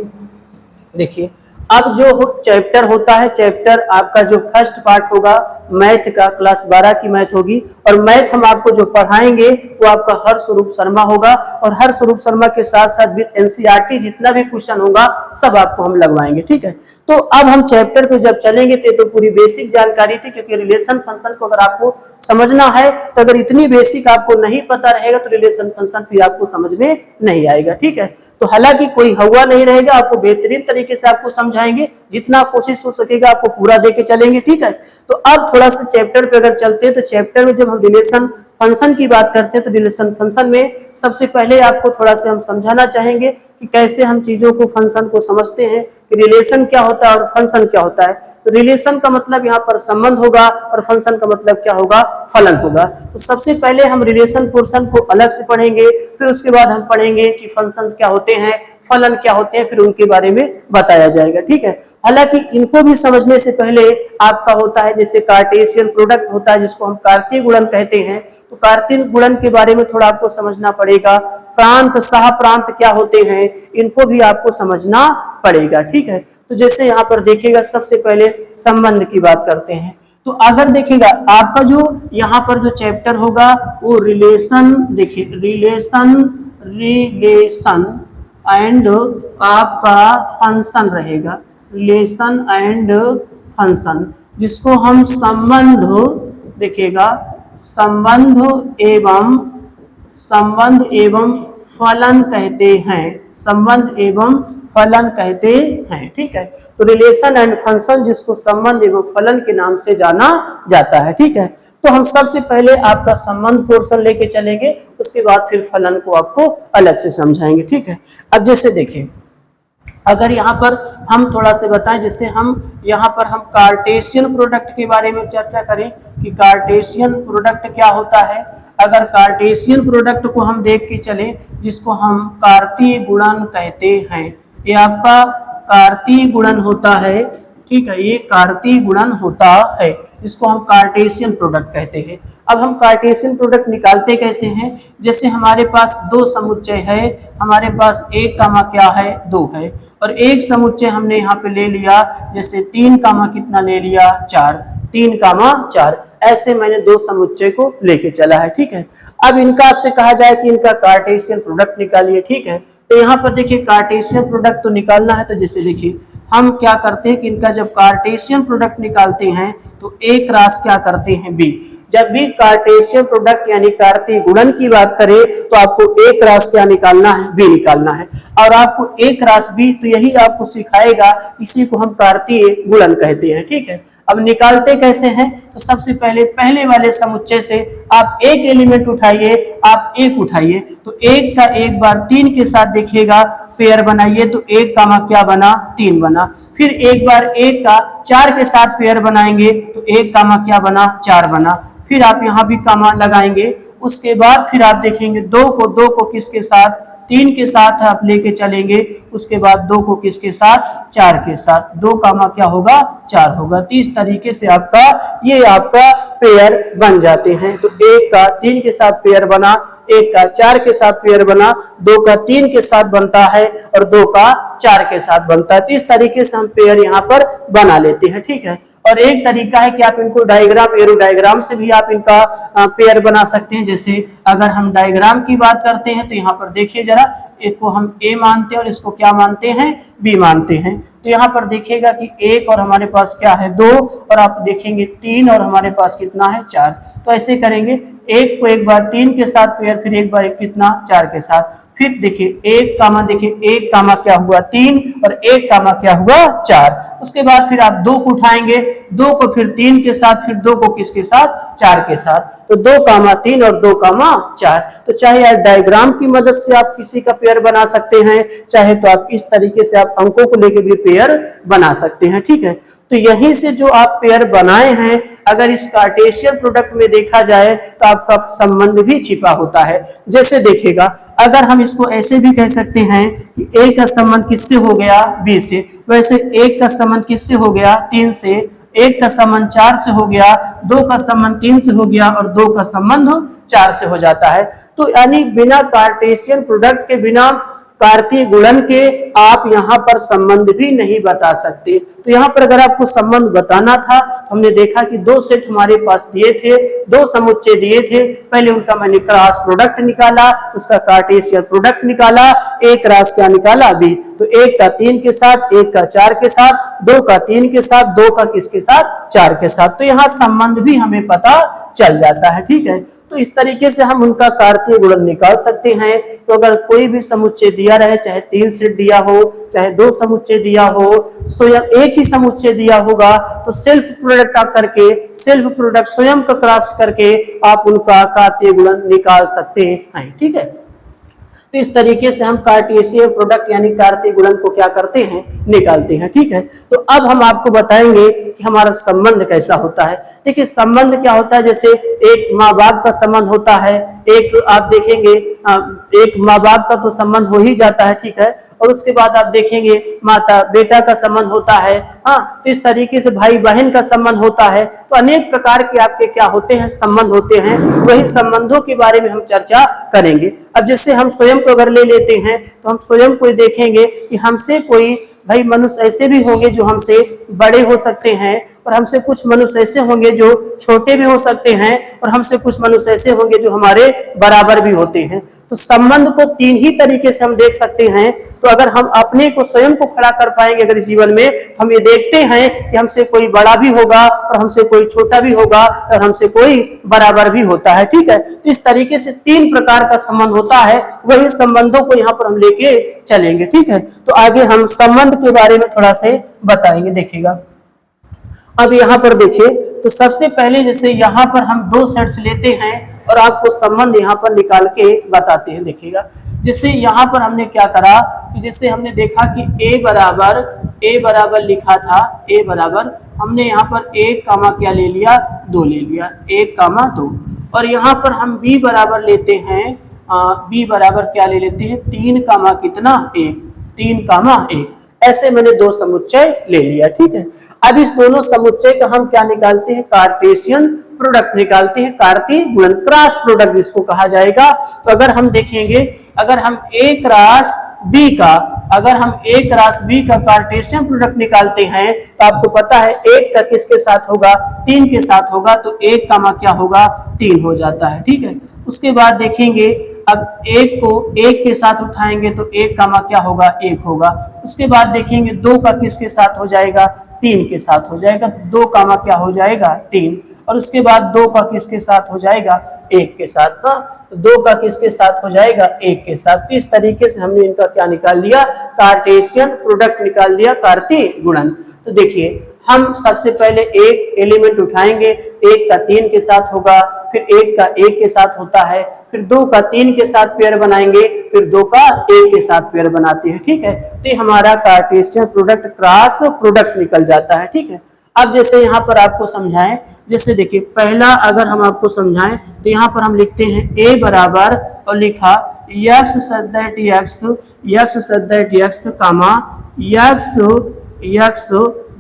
देखिए अब जो चैप्टर होता है, चैप्टर आपका जो फर्स्ट पार्ट होगा मैथ का, क्लास 12 की मैथ होगी, और मैथ हम आपको जो पढ़ाएंगे वो आपका हर्षरूप शर्मा होगा, और हर्षरूप शर्मा के साथ साथ विद एनसीईआरटी जितना भी क्वेश्चन होगा सब आपको हम लगवाएंगे, ठीक है। तो अब हम चैप्टर पे जब चलेंगे तो पूरी बेसिक जानकारी थी, क्योंकि रिलेशन फंक्शन को अगर आपको समझना है तो अगर इतनी बेसिक आपको नहीं पता रहेगा तो रिलेशन फंक्शन भी आपको समझ में नहीं आएगा, ठीक है। तो हालांकि कोई हवा नहीं रहेगा, आपको बेहतरीन तरीके से आपको समझाएंगे, जितना कोशिश हो सकेगा आपको पूरा देके चलेंगे, ठीक है। तो अब थोड़ा सा चैप्टर पे अगर चलते हैं, तो चैप्टर में जब हम रिलेशन फंक्शन की बात करते हैं तो रिलेशन फंक्शन में सबसे पहले आपको थोड़ा सा हम समझाना चाहेंगे कि कैसे हम चीजों को, फंक्शन को समझते हैं कि रिलेशन क्या होता है और फंक्शन क्या होता है। तो रिलेशन का मतलब यहाँ पर संबंध होगा, और फंक्शन का मतलब क्या होगा, फलन होगा। तो सबसे पहले हम रिलेशन पोर्शन को अलग से पढ़ेंगे, फिर उसके बाद हम पढ़ेंगे कि फंक्शंस क्या होते हैं, फलन क्या होते हैं, फिर उनके बारे में बताया जाएगा, ठीक है। हालांकि इनको भी समझने से पहले आपका होता है जैसे कार्टेशियन प्रोडक्ट होता है, जिसको हम कार्तीय गुणन कहते हैं। तो कार्तीय गुणन के बारे में थोड़ा आपको समझना पड़ेगा। प्रांत, सह प्रांत क्या होते हैं, इनको भी आपको समझना पड़ेगा, ठीक है। तो जैसे यहाँ पर देखिएगा, सबसे पहले संबंध की बात करते हैं। तो अगर देखिएगा आपका जो यहाँ पर जो चैप्टर होगा वो रिलेशन, देखिए रिलेशन एंड आपका फंक्शन रहेगा, रिलेशन एंड फंक्शन, जिसको हम संबंध, देखिएगा संबंध एवं फलन कहते हैं, संबंध एवं फलन कहते हैं, ठीक है। तो रिलेशन एंड फंक्शन जिसको संबंध एवं फलन के नाम से जाना जाता है, ठीक है। तो हम सबसे पहले आपका संबंध पोर्शन लेके चलेंगे, उसके बाद फिर फलन को आपको अलग से समझाएंगे, ठीक है। अब जैसे देखिए, अगर यहाँ पर हम थोड़ा सा बताएं, जिससे हम यहाँ पर हम कार्टेशियन प्रोडक्ट के बारे में चर्चा करें कि कार्टेशियन प्रोडक्ट क्या होता है। अगर कार्टेशियन प्रोडक्ट को हम देख के चले, जिसको हम कार्तीय गुणन कहते हैं, ये आपका कार्तीय गुणन होता है, ठीक है, ये कार्तीय गुणन होता है, इसको हम कार्टेशियन प्रोडक्ट कहते हैं। अब हम कार्टेशियन प्रोडक्ट निकालते कैसे हैं, जैसे हमारे पास दो समुच्चय है, हमारे पास एक कामा क्या है 2 है, और एक समुच्चय हमने यहाँ पे ले लिया, जैसे 3 कामा कितना ले लिया 4, 3 कामा 4, ऐसे मैंने 2 समुच्चय को लेके चला है, ठीक है। अब इनका आपसे कहा जाए कि इनका कार्टेशियन प्रोडक्ट निकालिए, ठीक है। तो यहाँ पर देखिए कार्टेशियन प्रोडक्ट तो निकालना है, तो जैसे देखिए हम क्या करते हैं कि इनका जब कार्टेशियन प्रोडक्ट निकालते हैं तो एक रास क्या करते हैं बी। जब भी कार्टेशियन प्रोडक्ट यानी कार्तीय गुणन की बात करें तो आपको एक रास क्या निकालना है, बी निकालना है, और आपको एक रास बी, तो यही आपको सिखाएगा, इसी को हम कार्तीय गुणन कहते हैं, ठीक है। अब निकालते कैसे हैं, तो सबसे पहले पहले वाले समुच्चय से आप एक एलिमेंट उठाइए, आप एक उठाइए, तो एक का एक बार 3 के साथ देखिएगा पेयर बनाइए, तो एक कामा क्या बना 3 बना। फिर एक बार एक का 4 के साथ पेयर बनाएंगे तो एक कामा क्या बना 4 बना। फिर आप यहाँ भी कामा लगाएंगे, उसके बाद फिर आप देखेंगे 2 को किसके साथ 3 के साथ आप लेके चलेंगे, उसके बाद 2 को किसके साथ 4 के साथ, 2 कामा क्या होगा 4 होगा। तो इस तरीके से आपका ये आपका पेयर बन जाते हैं। तो 1 का 3 के साथ पेयर बना, 1 का 4 के साथ पेयर बना, 2 का 3 के साथ बनता है, और 2 का 4 के साथ बनता है। तो इस तरीके से हम पेयर यहाँ पर बना लेते हैं, ठीक है। और एक तरीका है कि आप इनको डायग्राम, एरो डायग्राम से भी आप इनका पेयर बना सकते हैं। जैसे अगर हम डायग्राम की बात करते हैं तो यहाँ पर देखिए जरा, इसको हम ए मानते हैं और इसको क्या मानते हैं, बी मानते हैं। तो यहाँ पर देखिएगा कि एक और हमारे पास क्या है, 2, और आप देखेंगे 3 और हमारे पास कितना है, 4। तो ऐसे करेंगे, एक को एक बार 3 के साथ पेयर, फिर एक बार कितना, 4 के साथ। फिर देखिए एक कामा, देखिए एक कामा क्या हुआ, 3, और एक कामा क्या हुआ, 4। उसके बाद फिर आप 2 को उठाएंगे, 2 को फिर 3 के साथ, फिर 2 को किसके साथ, 4 के साथ। तो 2 कामा 3 और 2 कामा 4। तो चाहे आप डायग्राम की मदद से आप किसी का पेयर बना सकते हैं, चाहे तो आप इस तरीके से आप अंकों को लेकर भी पेयर बना सकते हैं, ठीक है। तो यहीं से जो आप पेयर बनाए हैं, अगर इस कार्टेशियन प्रोडक्ट में देखा जाए तो आपका संबंध भी छिपा होता है। जैसे देखिएगा, अगर हम इसको ऐसे भी कह सकते हैं कि ए का संबंध किससे हो गया, बी से, वैसे एक का संबंध किससे हो गया, 3 से, एक का संबंध 4 से हो गया, 2 का संबंध 3 से हो गया, और 2 का संबंध 4 से हो जाता है। तो यानी बिना कार्टेशियन प्रोडक्ट के, बिना कार्तीय गुणन के आप यहाँ पर संबंध भी नहीं बता सकते। तो यहाँ पर अगर आपको संबंध बताना था, हमने देखा कि 2 सेट हमारे पास दिए थे, 2 समुच्चय दिए थे। पहले उनका मैंने क्रॉस प्रोडक्ट निकाला, उसका कार्टेशियन प्रोडक्ट निकाला, एक क्रॉस क्या निकाला, बी। तो एक का 3 के साथ, एक का 4 के साथ, 2 का 3 के साथ, 2 का किसके साथ, 4 के साथ। तो यहाँ संबंध भी हमें पता चल जाता है, ठीक है। तो इस तरीके से हम उनका कार्तीय गुणन निकाल सकते हैं। तो अगर कोई भी समुच्चय दिया रहे, चाहे 3 सेट दिया हो, चाहे 2 समुच्चय दिया हो, स्वयं एक ही समुच्चय दिया होगा, तो सेल्फ प्रोडक्ट आप करके, सेल्फ प्रोडक्ट स्वयं का क्रॉस करके आप उनका कार्तीय गुणन निकाल सकते हैं, ठीक है। तो इस तरीके से हम कार्टेशियन प्रोडक्ट यानी कार्तीय गुणन को क्या करते हैं, निकालते हैं, ठीक है। तो अब हम आपको बताएंगे कि हमारा संबंध कैसा होता है। देखिए संबंध क्या होता है, जैसे एक माँ बाप का संबंध होता है, एक आप देखेंगे एक माँ बाप का तो संबंध हो ही जाता है, ठीक है। और उसके बाद आप देखेंगे माता बेटा का संबंध होता है, हाँ। तो इस तरीके से भाई बहन का संबंध होता है। तो अनेक प्रकार के आपके क्या होते हैं, संबंध होते हैं। वही संबंधों के बारे में हम चर्चा करेंगे। अब जैसे हम स्वयं को अगर ले लेते हैं, तो हम स्वयं को देखेंगे कि हमसे कोई भाई मनुष्य ऐसे भी होंगे जो हमसे बड़े हो सकते हैं, और हमसे कुछ मनुष्य ऐसे होंगे जो छोटे भी हो सकते हैं, और हमसे कुछ मनुष्य ऐसे होंगे जो हमारे बराबर भी होते हैं। तो संबंध को 3 ही तरीके से हम देख सकते हैं। तो अगर हम अपने को स्वयं को खड़ा कर पाएंगे अगर जीवन में, हम ये देखते हैं कि हमसे कोई बड़ा भी होगा, और हमसे कोई छोटा भी होगा, और हमसे कोई बराबर भी होता है, ठीक है। तो इस तरीके से 3 प्रकार का संबंध होता है। वही संबंधों को यहाँ पर हम लेके चलेंगे, ठीक है। तो आगे हम संबंध के बारे में थोड़ा से बताएंगे, देखिएगा। अब यहाँ पर देखिए, तो सबसे पहले जैसे यहाँ पर हम 2 सेट्स लेते हैं और आपको संबंध यहाँ पर निकाल के बताते हैं, देखिएगा। जैसे यहाँ पर हमने क्या करा कि जैसे हमने देखा कि a बराबर लिखा था, a बराबर हमने यहाँ पर 1 कामा क्या ले लिया, 2 ले लिया, 1 कामा 2। और यहाँ पर हम b बराबर लेते हैं, b बराबर क्या ले लेते हैं, 3 कामा कितना, 1, 3 कामा 1। ऐसे मैंने 2 समुच्चय ले लिया, ठीक है। अब इस दोनों समुच्चय का हम क्या निकालते हैं, कार्टेशियन प्रोडक्ट निकालते हैं, कार्तीय गुणन, क्रॉस प्रोडक्ट जिसको कहा जाएगा। तो अगर हम देखेंगे, अगर हम a क्रॉस b का, अगर हम a क्रॉस b का कार्टेशियन प्रोडक्ट निकालते हैं, तो आपको पता है 1 का किसके साथ होगा, 3 के साथ होगा। तो 1 कामा क्या होगा, 3 हो जाता है, ठीक है। उसके बाद देखेंगे, अब 1 को 1 के साथ उठाएंगे तो 1 कामा क्या होगा, 1 होगा। उसके बाद देखेंगे 2 का किसके साथ हो जाएगा, 3 के साथ हो जाएगा। 2 कामा क्या हो जाएगा, 3। और उसके बाद 2 का किसके साथ हो जाएगा, 1 के साथ, हाँ। तो 2 का किसके साथ हो जाएगा, 1 के साथ। इस तरीके से हमने इनका क्या निकाल लिया, कार्टेशियन प्रोडक्ट निकाल लिया, कार्तीय गुणन। तो देखिए हम सबसे पहले एक एलिमेंट उठाएंगे, 1 का 3 के साथ होगा, फिर 1 का 1 के साथ होता है, फिर 2 का 3 के साथ पेयर बनाएंगे, फिर 2 का 1 के साथ पेयर बनाते हैं, ठीक है। तो हमारा कार्टेशियन प्रोडक्ट क्रॉस प्रोडक्ट निकल जाता है, ठीक है। अब जैसे यहाँ पर आपको समझाएं, जैसे देखिए पहला अगर हम आपको समझाएं तो यहाँ पर हम लिखते हैं a बराबर, और लिखा x सदैट x comma x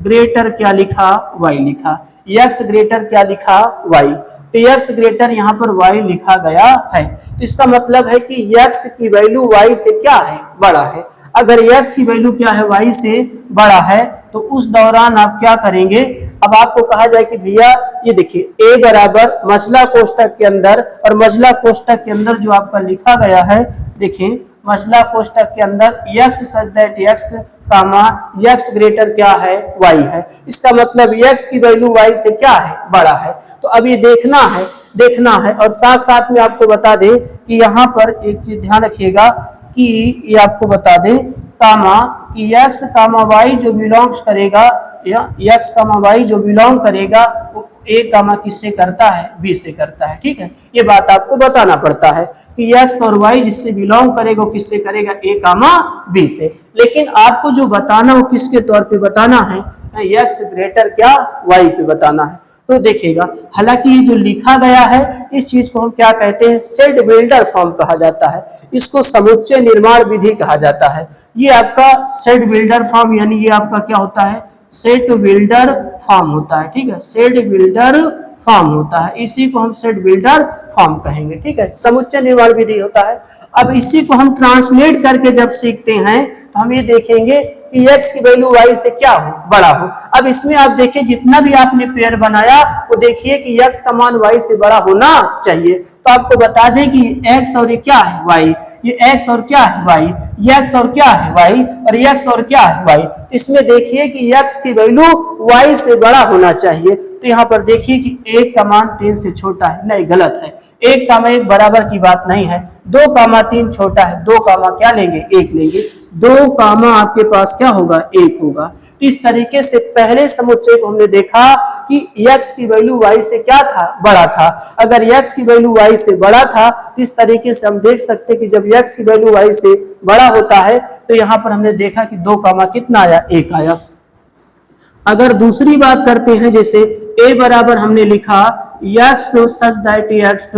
greater क्या लिखा, y लिखा, x ग्रेटर क्या लिखा, y। तो x ग्रेटर यहाँ पर y लिखा गया है। तो इसका मतलब है कि x की वैल्यू y से क्या है, बड़ा है। अगर x की वैल्यू क्या है, y से बड़ा है, तो उस दौरान आप क्या करेंगे, अब आपको कहा जाए कि भैया ये देखिए a बराबर मसला कोष्टक के अंदर, और मसला कोष्टक के अंदर जो आपका लिखा गया है, देखिए मसला कोष्टक के अंदर x such that x comma x greater क्या है, y है। इसका मतलब x की वैल्यू y से क्या है, बड़ा है। तो अब ये देखना है। और साथ साथ में आपको बता दें कि यहाँ पर एक चीज ध्यान रखिएगा कि ये आपको बता दें कामा कि x कामा y जो बिलोंग्स करेगा, या x कामा y जो बिलोंग करेगा वो a कामा किससे करता है, b से करता है। ठीक है, ये बात आपको बताना पड़ता है कि x और y जिससे बिलोंग करेगा वो किससे करेगा, a कामा b से। लेकिन आपको जो बताना वो किसके तौर पे बताना है, x ग्रेटर क्या y पे बताना है। तो देखिएगा, हालांकि ये जो लिखा गया है इस चीज को हम क्या कहते हैं, सेट बिल्डर फॉर्म कहा जाता है, इसको समुच्चय निर्माण विधि कहा जाता है। ये आपका सेट बिल्डर फॉर्म, यानी ये आपका क्या होता है, सेट बिल्डर फॉर्म होता है। ठीक है, सेट बिल्डर फॉर्म होता है, इसी को हम सेट बिल्डर फॉर्म कहेंगे। ठीक है, समुच्चय निर्माण विधि होता है। अब इसी को हम ट्रांसलेट करके जब सीखते हैं तो हम ये देखेंगे कि x की वैल्यू y से क्या हो, बड़ा हो। अब इसमें आप देखिए जितना भी आपने पेयर बनाया वो देखिए कि x का मान y से बड़ा होना चाहिए। तो आपको बता दें कि x और ये क्या है, y, ये x और क्या है, y, ये x और क्या है, y, और ये x और क्या है, y। इसमें देखिए कि x की वैल्यू y से बड़ा होना चाहिए। तो यहाँ पर देखिए कि 1 का मान 3 से छोटा है, नहीं गलत है, 1 कामा 1 बराबर की बात नहीं है, 2 कामा 3 छोटा है, 2 कामा क्या लेंगे, 1 लेंगे, 2 कामा आपके पास क्या होगा, 1 होगा। तो इस तरीके से पहले समुच्चय को हमने देखा कि x की वैल्यू y से क्या था, बड़ा था। अगर x की वैल्यू y से बड़ा था तो इस तरीके से हम देख सकते कि जब x की वैल्यू y से बड़ा होता है तो यहाँ पर हमने देखा कि 2 कामा कितना आया, 1 आया। अगर दूसरी बात करते हैं, जैसे a बराबर हमने लिखा x such that x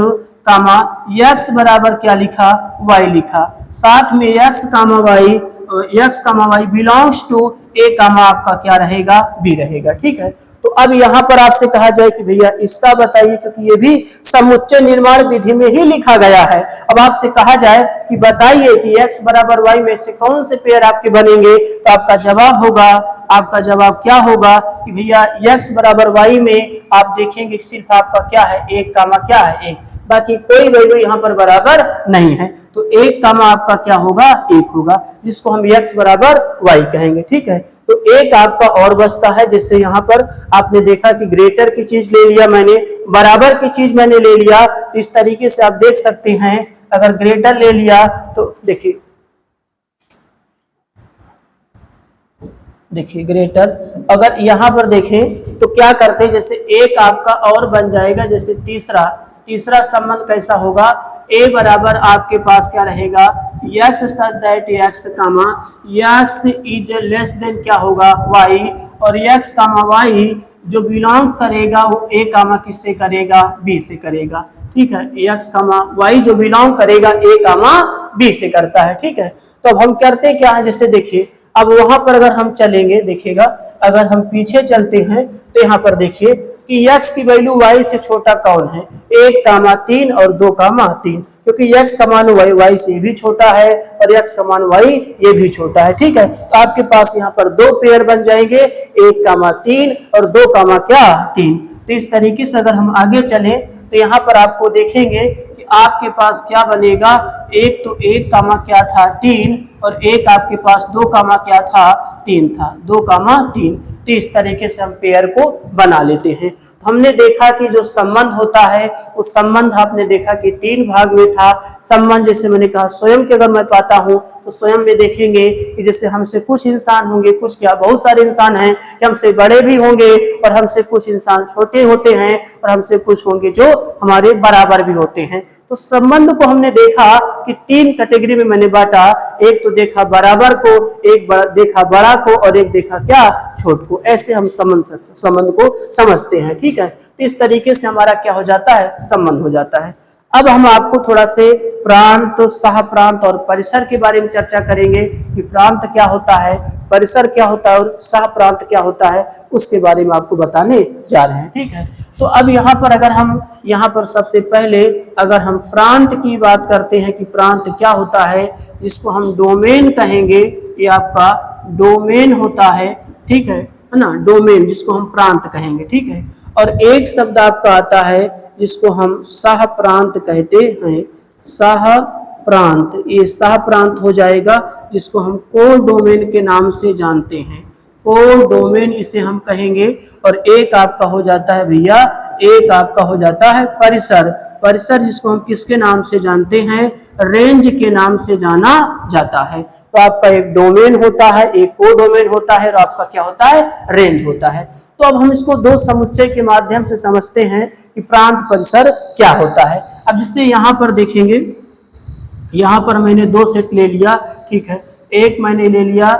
comma x बराबर क्या लिखा, y लिखा, साथ में x comma y belongs to a comma आपका क्या रहेगा, b रहेगा। ठीक है, तो अब यहाँ पर आपसे कहा जाए कि भैया इसका बताइए, क्योंकि ये भी समुच्चय निर्माण विधि में ही लिखा गया है। अब आपसे कहा जाए कि बताइए कि x बराबर y में से कौन से पेयर आपके बनेंगे, तो आपका जवाब क्या होगा कि भैया x बराबर y में आप देखेंगे सिर्फ आपका क्या है, 1 कामा क्या है, 1, बाकी कोई वैल्यू यहाँ पर बराबर नहीं है। तो 1 कामा आपका क्या होगा, 1 होगा, जिसको हम x बराबर y कहेंगे। ठीक है, तो एक आपका और बचता है, जैसे यहाँ पर आपने देखा कि ग्रेटर की चीज ले लिया मैंने, बराबर की चीज मैंने ले लिया। तो इस तरीके से आप देख सकते हैं, अगर ग्रेटर ले लिया तो देखिए ग्रेटर, अगर यहाँ पर देखें तो क्या करते हैं, जैसे एक आपका और बन जाएगा, जैसे तीसरा संबंध कैसा होगा, a बराबर आपके पास क्या रहेगा, x such that x comma x is less than क्या होगा, y, और x कामा y जो बिलोंग करेगा वो a कामा किससे करेगा, b से करेगा। ठीक है, x कामा y जो बिलोंग करेगा a कामा b से करता है। ठीक है, तो अब हम करते क्या है, जैसे देखिए अब वहां पर अगर हम चलेंगे, देखिएगा अगर हम पीछे चलते हैं तो यहाँ पर देखिए कि x की वैल्यू y से छोटा कौन है, 1 कामा 3 और 2 कामा 3, क्योंकि x का मान y से भी छोटा है और x का मान y ये भी छोटा है। ठीक है, तो आपके पास यहाँ पर 2 पेयर बन जाएंगे, 1 कामा 3 और 2 कामा क्या 3। तो इस तरीके से अगर हम आगे चलें तो यहाँ पर आपको देखेंगे कि आपके पास क्या बनेगा, एक तो 1 कामा क्या था 3 और एक आपके पास 2 कामा क्या था 3 था, 2 कामा 3। तो इस तरीके से हम पेयर को बना लेते हैं। तो हमने देखा कि जो संबंध होता है उस संबंध आपने देखा कि 3 भाग में था। संबंध जैसे मैंने कहा स्वयं के अगर मैं पाता हूँ तो स्वयं में देखेंगे कि जैसे हमसे कुछ इंसान होंगे, कुछ क्या बहुत सारे इंसान हैं, हमसे बड़े भी होंगे और हमसे कुछ इंसान छोटे होते हैं और हमसे कुछ होंगे जो हमारे बराबर भी होते हैं। तो संबंध को हमने देखा कि 3 कैटेगरी में मैंने बांटा, एक तो देखा बराबर को, एक देखा बड़ा को और एक देखा क्या छोट को। ऐसे हम संबंध को समझते हैं। ठीक है, तो इस तरीके से हमारा क्या हो जाता है, संबंध हो जाता है। अब हम आपको थोड़ा से प्रांत, सह प्रांत और परिसर के बारे में चर्चा करेंगे कि प्रांत क्या होता है, परिसर क्या होता है और सह प्रांत क्या होता है, उसके बारे में आपको बताने जा रहे हैं। ठीक है, तो अब यहाँ पर अगर हम यहाँ पर सबसे पहले अगर हम प्रांत की बात करते हैं कि प्रांत क्या होता है, जिसको हम डोमेन कहेंगे, ये आपका डोमेन होता है। ठीक है, है ना, डोमेन जिसको हम प्रांत कहेंगे, ठीक है। और एक शब्द आपका आता है जिसको हम सह प्रांत कहते हैं, सह प्रांत। ये सह प्रांत हो जाएगा जिसको हम कोर डोमेन के नाम से जानते हैं, कोर डोमेन इसे हम कहेंगे। और एक आपका हो जाता है भैया, एक आपका हो जाता है परिसर, परिसर जिसको हम किसके नाम से जानते हैं, रेंज के नाम से जाना जाता है। तो आपका एक डोमेन होता है, एक को डोमेन होता है, और आपका क्या होता है, रेंज होता है। तो अब हम इसको दो समुच्चय के माध्यम से समझते हैं कि प्रांत परिसर क्या होता है। अब जिससे यहाँ पर देखेंगे, यहाँ पर मैंने दो सेट ले लिया, ठीक है। एक मैंने ले लिया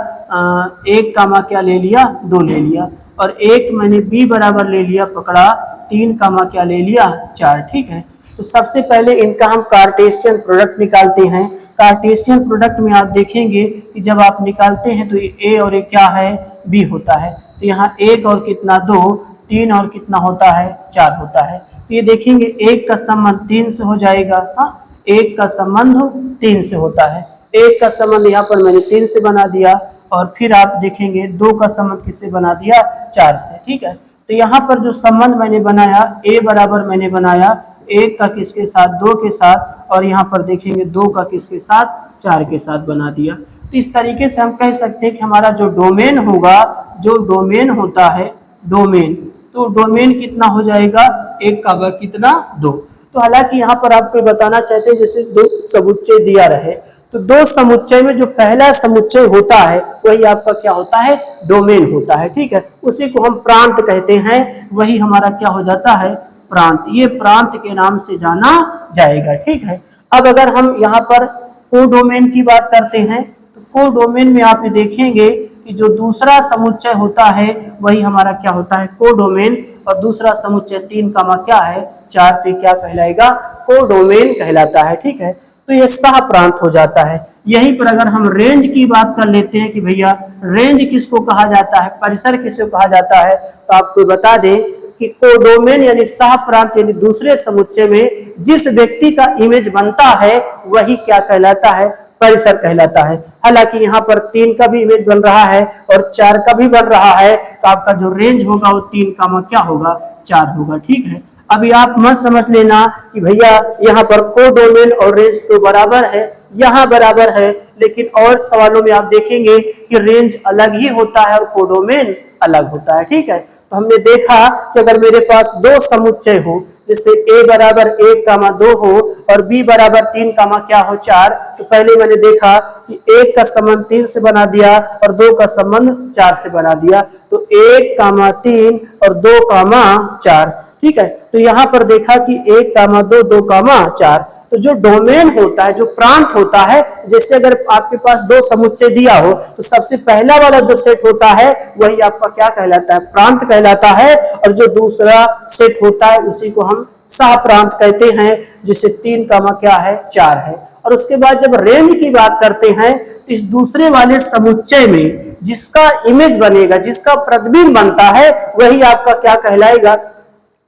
एक कामा क्या ले लिया, दो ले लिया, और एक मैंने बी बराबर ले लिया पकड़ा, तीन कामा क्या ले लिया, चार, ठीक है। तो सबसे पहले इनका हम कार्टेशियन प्रोडक्ट निकालते हैं। कार्टेशियन प्रोडक्ट में आप देखेंगे कि जब आप निकालते हैं तो ए और ए क्या है, बी होता है। तो यहाँ एक और कितना, दो, तीन और कितना होता है, चार होता है। तो ये देखेंगे एक का संबंध तीन से हो जाएगा, हाँ, एक का संबंध तीन से होता है। एक का संबंध यहाँ पर मैंने तीन से बना दिया, और फिर आप देखेंगे दो का संबंध किससे बना दिया, चार से, ठीक है। तो यहाँ पर जो संबंध मैंने बनाया, ए बराबर मैंने बनाया एक का किसके साथ, दो के साथ, और यहाँ पर देखेंगे दो का किसके साथ, चार के साथ बना दिया। तो इस तरीके से हम कह सकते हैं कि हमारा जो डोमेन होगा, जो डोमेन होता है, डोमेन, तो डोमेन कितना हो जाएगा, एक का व कितना, दो। तो हालांकि यहाँ पर आपको बताना चाहते हैं जैसे दो समुच्चय दिया रहे, तो दो समुच्चय में जो पहला समुच्चय होता है वही आपका क्या होता है, डोमेन होता है, ठीक है। उसी को हम प्रांत कहते हैं, वही हमारा क्या हो जाता है, प्रांत। ये प्रांत के नाम से जाना जाएगा, ठीक है। अब अगर हम यहाँ पर को डोमेन की बात करते हैं, तो को डोमेन में आप देखेंगे कि जो दूसरा समुच्चय होता है वही हमारा क्या होता है, को डोमेन, और दूसरा समुच्चय तीन कामा क्या है, चार, पे क्या कहलाएगा, को डोमेन कहलाता है, ठीक है। तो ये सह प्रांत हो जाता है। यहीं पर अगर हम रेंज की बात कर लेते हैं कि भैया रेंज किसको कहा जाता है, परिसर किसको कहा जाता है, तो आपको बता दें कि कोडोमेन यानी सह प्रांत यानी दूसरे समुच्चय में जिस व्यक्ति का इमेज बनता है वही क्या कहलाता है, परिसर कहलाता है। हालांकि यहाँ पर तीन का भी इमेज बन रहा है और चार का भी बन रहा है, तो आपका जो रेंज होगा वो तीन का क्या होगा, चार होगा, ठीक है। अभी आप मत समझ लेना कि भैया यहाँ पर कोडोमेन और रेंज तो बराबर है, यहाँ बराबर है, लेकिन और सवालों में आप देखेंगे कि रेंज अलग ही होता है और कोडोमेन अलग होता है, ठीक है। तो हमने देखा कि अगर मेरे पास दो समुच्चय हो, जैसे ए बराबर एक कामा दो हो और बी बराबर तीन कामा क्या हो, चार, तो पहले मैंने देखा कि एक का संबंध तीन से बना दिया और दो का संबंध चार से बना दिया, तो एक कामा तीन और दो कामा चार, ठीक है। तो यहाँ पर देखा कि एक कामा दो, दो कामा चार। तो जो डोमेन होता है, जो प्रांत होता है, जैसे अगर आपके पास दो समुच्चय दिया हो तो सबसे पहला वाला जो सेट होता है वही आपका क्या कहलाता है, प्रांत कहलाता है, और जो दूसरा सेट होता है उसी को हम सह प्रांत कहते हैं, जिसे तीन कामा क्या है, चार है। और उसके बाद जब रेंज की बात करते हैं तो इस दूसरे वाले समुच्चय में जिसका इमेज बनेगा, जिसका प्रतिबिंब बनता है वही आपका क्या कहलाएगा,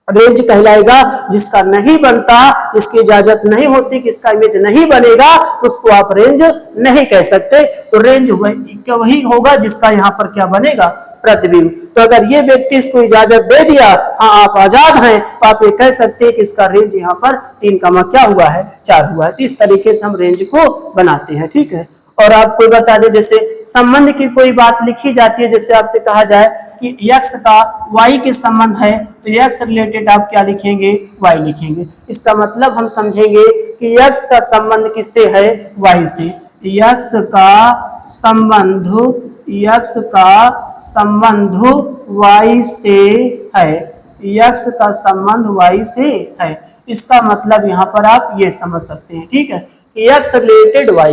रेंज कहलाएगा। जिसका नहीं बनता, इसकी इजाजत नहीं होती कि इसका इमेज नहीं बनेगा, तो उसको आप रेंज नहीं कह सकते। तो रेंज वही होगा जिसका यहाँ पर क्या बनेगा, प्रतिबिंब। तो अगर ये व्यक्ति इसको इजाजत दे दिया, हाँ आप आजाद हैं, तो आप ये कह सकते हैं कि इसका रेंज यहाँ पर तीन कामा क्या हुआ है, चार हुआ है। तो इस तरीके से हम रेंज को बनाते हैं, ठीक है। और आपको बता दें जैसे संबंध की कोई बात लिखी जाती है, जैसे आपसे कहा जाए कि x का y के संबंध है, तो x रिलेटेड आप क्या लिखेंगे, y लिखेंगे। इसका मतलब हम समझेंगे कि x का संबंध किससे है, y से। x का संबंध y से है, x का संबंध y से है। इसका मतलब यहाँ पर आप ये समझ सकते हैं, ठीक है। x related y,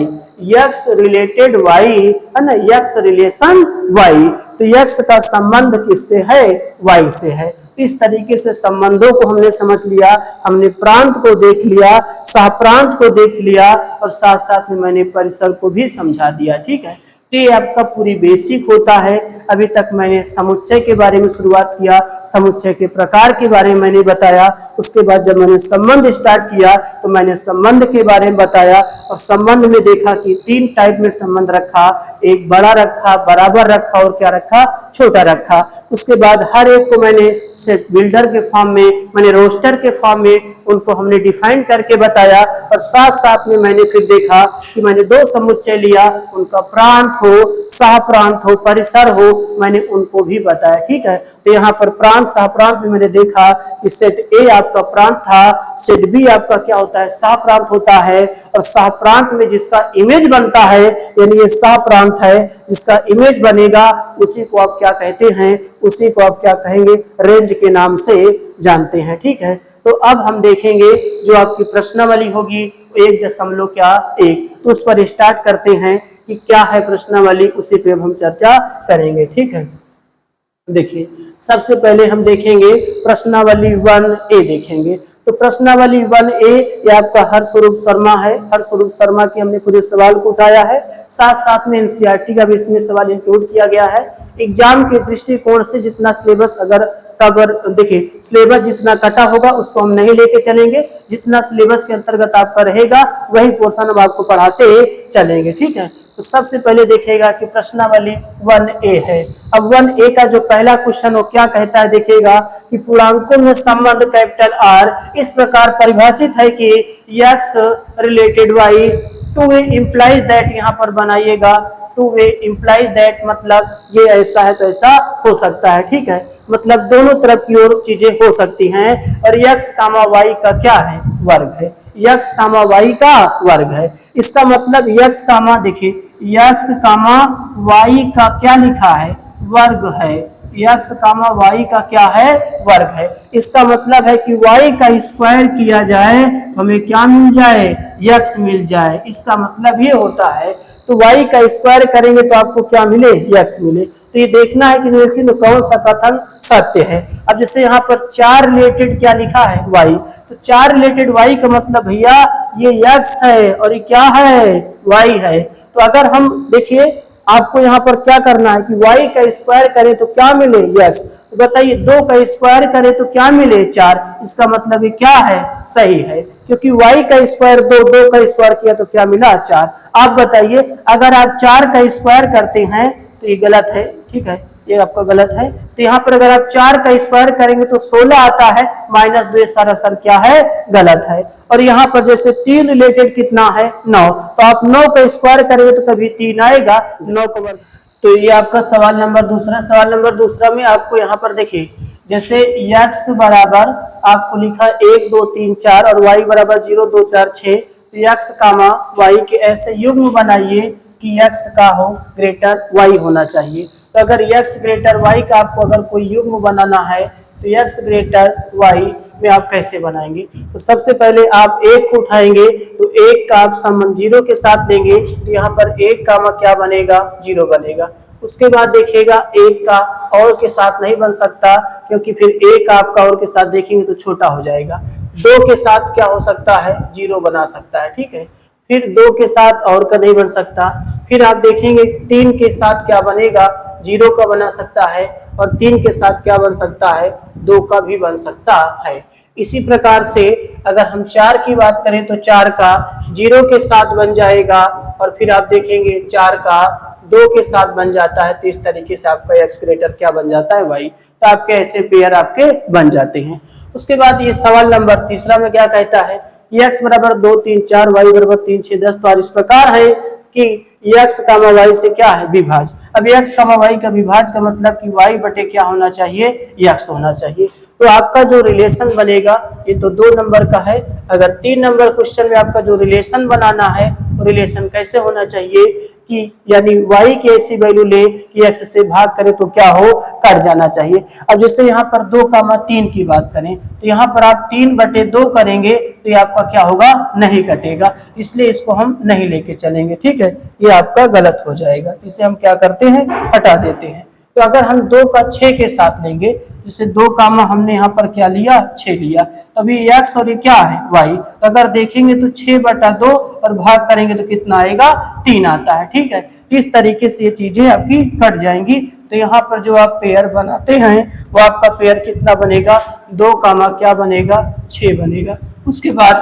x related y है ना, x रिलेशन y, तो x का संबंध किससे है, y से है। इस तरीके से संबंधों को हमने समझ लिया, हमने प्रांत को देख लिया, सहप्रांत को देख लिया, और साथ साथ में मैंने परिसर को भी समझा दिया, ठीक है। तो ये आपका पूरी बेसिक होता है। अभी तक मैंने समुच्चय के बारे में शुरुआत किया, समुच्चय के प्रकार के बारे में मैंने बताया। उसके बाद जब मैंने संबंध स्टार्ट किया तो मैंने संबंध के बारे में बताया और संबंध में देखा कि 3 टाइप में संबंध रखा, एक बड़ा रखा, बराबर रखा और क्या रखा, छोटा रखा। उसके बाद हर एक को मैंने सेट बिल्डर के फॉर्म में, मैंने रोस्टर के फॉर्म में उनको हमने डिफाइन करके बताया और साथ साथ में मैंने फिर देखा कि मैंने 2 समुच्चय लिया, उनका प्रांत हो, सह प्रांत हो, परिसर हो, मैंने उनको भी बताया। ठीक है, तो यहाँ पर प्रांत सह प्रांत में मैंने देखा कि सेट ए आपका प्रांत था, सेट बी आपका क्या होता है, सह प्रांत होता है और सह प्रांत में जिसका इमेज बनता है, यानी ये सह प्रांत है, जिसका इमेज बनेगा उसी को आप क्या कहते हैं, उसी को आप क्या कहेंगे, रेंज के नाम से जानते हैं। ठीक है, तो अब हम देखेंगे जो आपकी प्रश्नावली होगी 1.1, तो उस पर स्टार्ट करते हैं कि क्या है प्रश्नावली, उसी पे हम चर्चा करेंगे। ठीक है, देखिए सबसे पहले हम देखेंगे प्रश्नावली 1A देखेंगे। तो प्रश्नावली 1A ये आपका हरस्वरूप शर्मा है, हरस्वरूप शर्मा की हमने पूरे सवाल को उठाया है, साथ साथ में एनसीईआरटी का भी इसमें सवाल इंक्लूड किया गया है। एग्जाम के दृष्टिकोण से जितना सिलेबस अगर कवर, देखिए सिलेबस जितना कटा होगा उसको हम नहीं लेके चलेंगे, जितना सिलेबस के अंतर्गत आपका रहेगा वही पोर्शन हम आपको पढ़ाते चलेंगे। ठीक है, तो सबसे पहले देखिएगा कि प्रश्नावली 1A है। अब 1A का जो पहला क्वेश्चन वो क्या कहता है, देखिएगा कि पूर्णांकों में संबंध कैपिटल R इस प्रकार परिभाषित है कि x related y, 2A implies that, यहाँ पर बनाइएगा 2A implies that, मतलब ये ऐसा है तो ऐसा हो सकता है। ठीक है, मतलब दोनों तरफ की ओर चीजें हो सकती हैं और x, y का क्या है, वर्ग है, x, y का वर्ग है। इसका मतलब x, देखिए x, y का क्या लिखा है, वर्ग है, x, y का क्या है, वर्ग है। इसका मतलब है कि y का स्क्वायर किया जाए तो हमें क्या मिल जाए, x मिल जाए। इसका मतलब ये होता है, तो y का स्क्वायर करेंगे तो आपको क्या मिले, x मिले। तो ये देखना है कि लेकिन कौन सा कथन सत्य है। अब जैसे यहाँ पर 4 रिलेटेड क्या लिखा है, y, तो 4 रिलेटेड y का मतलब भैया ये x है और ये क्या है, y है। तो अगर हम देखिए आपको यहाँ पर क्या करना है कि y का स्क्वायर करें तो क्या मिले, x। तो बताइए 2 का स्क्वायर करें तो क्या मिले, 4। इसका मतलब ये क्या है, सही है, क्योंकि y का स्क्वायर 2 का स्क्वायर किया तो क्या मिला, 4। आप बताइए अगर आप 4 का स्क्वायर करते हैं तो ये गलत है। ठीक है, ये आपका गलत है। तो यहाँ पर अगर आप 4 का स्क्वायर करेंगे तो 16 आता है, -2 सरासर क्या है, गलत है। और यहाँ पर जैसे 3 रिलेटेड कितना है, 9, तो आप 9 का स्क्वायर करेंगे तो कभी 3 आएगा, 9 का वर्ग। तो ये आपका सवाल नंबर दूसरा। सवाल नंबर दूसरा में आपको यहाँ पर देखिए जैसे x बराबर आपको लिखा 1 2 3 4 और y बराबर 0 2 4 6, तो x, y के ऐसे युग्म बनाइए कि x का हो ग्रेटर y होना चाहिए। तो अगर x ग्रेटर y का आपको अगर कोई युग्म बनाना है तो x ग्रेटर y में आप कैसे बनाएंगे। तो सबसे पहले आप 1 को उठाएंगे तो 1 का आप संबंध 0 के साथ लेंगे, तो यहाँ पर 1 का क्या बनेगा, 0 बनेगा। उसके बाद देखिएगा 1 का और के साथ नहीं बन सकता, क्योंकि फिर 1 आपका और के साथ देखेंगे तो छोटा हो जाएगा। 2 के साथ क्या हो सकता है, 0 बना सकता है। ठीक है, फिर 2 के साथ और का नहीं बन सकता। फिर आप देखेंगे 3 के साथ क्या बनेगा, 0 का बना सकता है, और 3 के साथ क्या बन सकता है, 2 का भी बन सकता है। इसी प्रकार से अगर हम 4 की बात करें तो 4 का 0 के साथ बन जाएगा, और फिर आप देखेंगे 4 का 2 के साथ बन जाता है। तो इस तरीके से आपका x ग्रेटर क्या बन जाता है, y। तो आपके ऐसे पेयर आपके बन जाते हैं। उसके बाद ये सवाल नंबर तीसरा में क्या कहता है, x बराबर 2 3 4, y बराबर 3 6 10। तो इस प्रकार है कि x, y से क्या है, विभाज्य। अब x, y का विभाज्य का मतलब कि y बटे क्या होना चाहिए, x होना चाहिए। तो आपका जो रिलेशन बनेगा ये तो 2 नंबर का है। अगर 3 नंबर क्वेश्चन में आपका जो रिलेशन बनाना है वो रिलेशन कैसे होना चाहिए कि यानी y की ऐसी वैल्यू ले कि x से भाग करे तो क्या हो, कट जाना चाहिए। अब जैसे यहाँ पर 2,3 की बात करें तो यहाँ पर आप 3/2 करेंगे तो ये आपका क्या होगा, नहीं कटेगा, इसलिए इसको हम नहीं लेके चलेंगे। ठीक है, ये आपका गलत हो जाएगा, इसे हम क्या करते हैं, हटा देते हैं। तो अगर हम 2 का 6 के साथ लेंगे, जैसे 2 कामा हमने यहाँ पर क्या लिया, 6 लिया, तभी x और ये क्या है, y। तो अगर देखेंगे तो 6/2 और भाग करेंगे तो कितना आएगा, 3 आता है। ठीक है, इस तरीके से ये चीजें आपकी कट जाएंगी। तो यहाँ पर जो आप पेयर बनाते हैं वो आपका पेयर कितना बनेगा, 2 कामा क्या बनेगा, 6 बनेगा। उसके बाद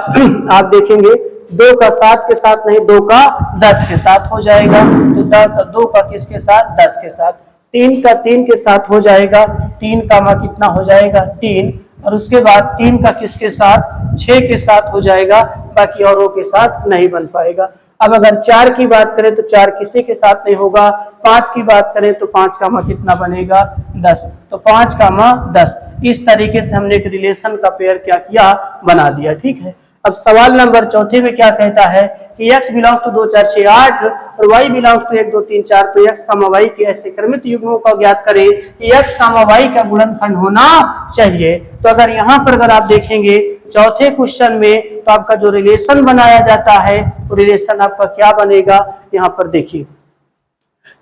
आप देखेंगे 2 का 7 के साथ नहीं, 2 का 10 के साथ हो जाएगा। तो 2 का किसके साथ, 10 के साथ। 3 का 3 के साथ हो जाएगा, 3 कामा कितना हो जाएगा, 3। और उसके बाद 3 का किसके साथ, 6 के साथ हो जाएगा, बाकी औरों के साथ नहीं बन पाएगा। अब अगर 4 की बात करें तो 4 किसी के साथ नहीं होगा। 5 की बात करें तो 5 कामा कितना बनेगा, 10। तो 5 कामा 10। इस तरीके से हमने एक रिलेशन का पेयर क्या किया, बना दिया। ठीक है। अब सवाल नंबर 4 में क्या कहता है कि x बिलोंग टू 2 4 6 8 और y बिलोंग टू 1 2 3 4। तो x कामा y के ऐसे क्रमित युग्मों का ज्ञात करें कि x कामा y का गुणनखंड होना चाहिए। तो अगर यहाँ पर अगर आप देखेंगे चौथे क्वेश्चन में, तो आपका जो रिलेशन बनाया जाता है वो रिलेशन आपका क्या बनेगा, यहाँ पर देखिए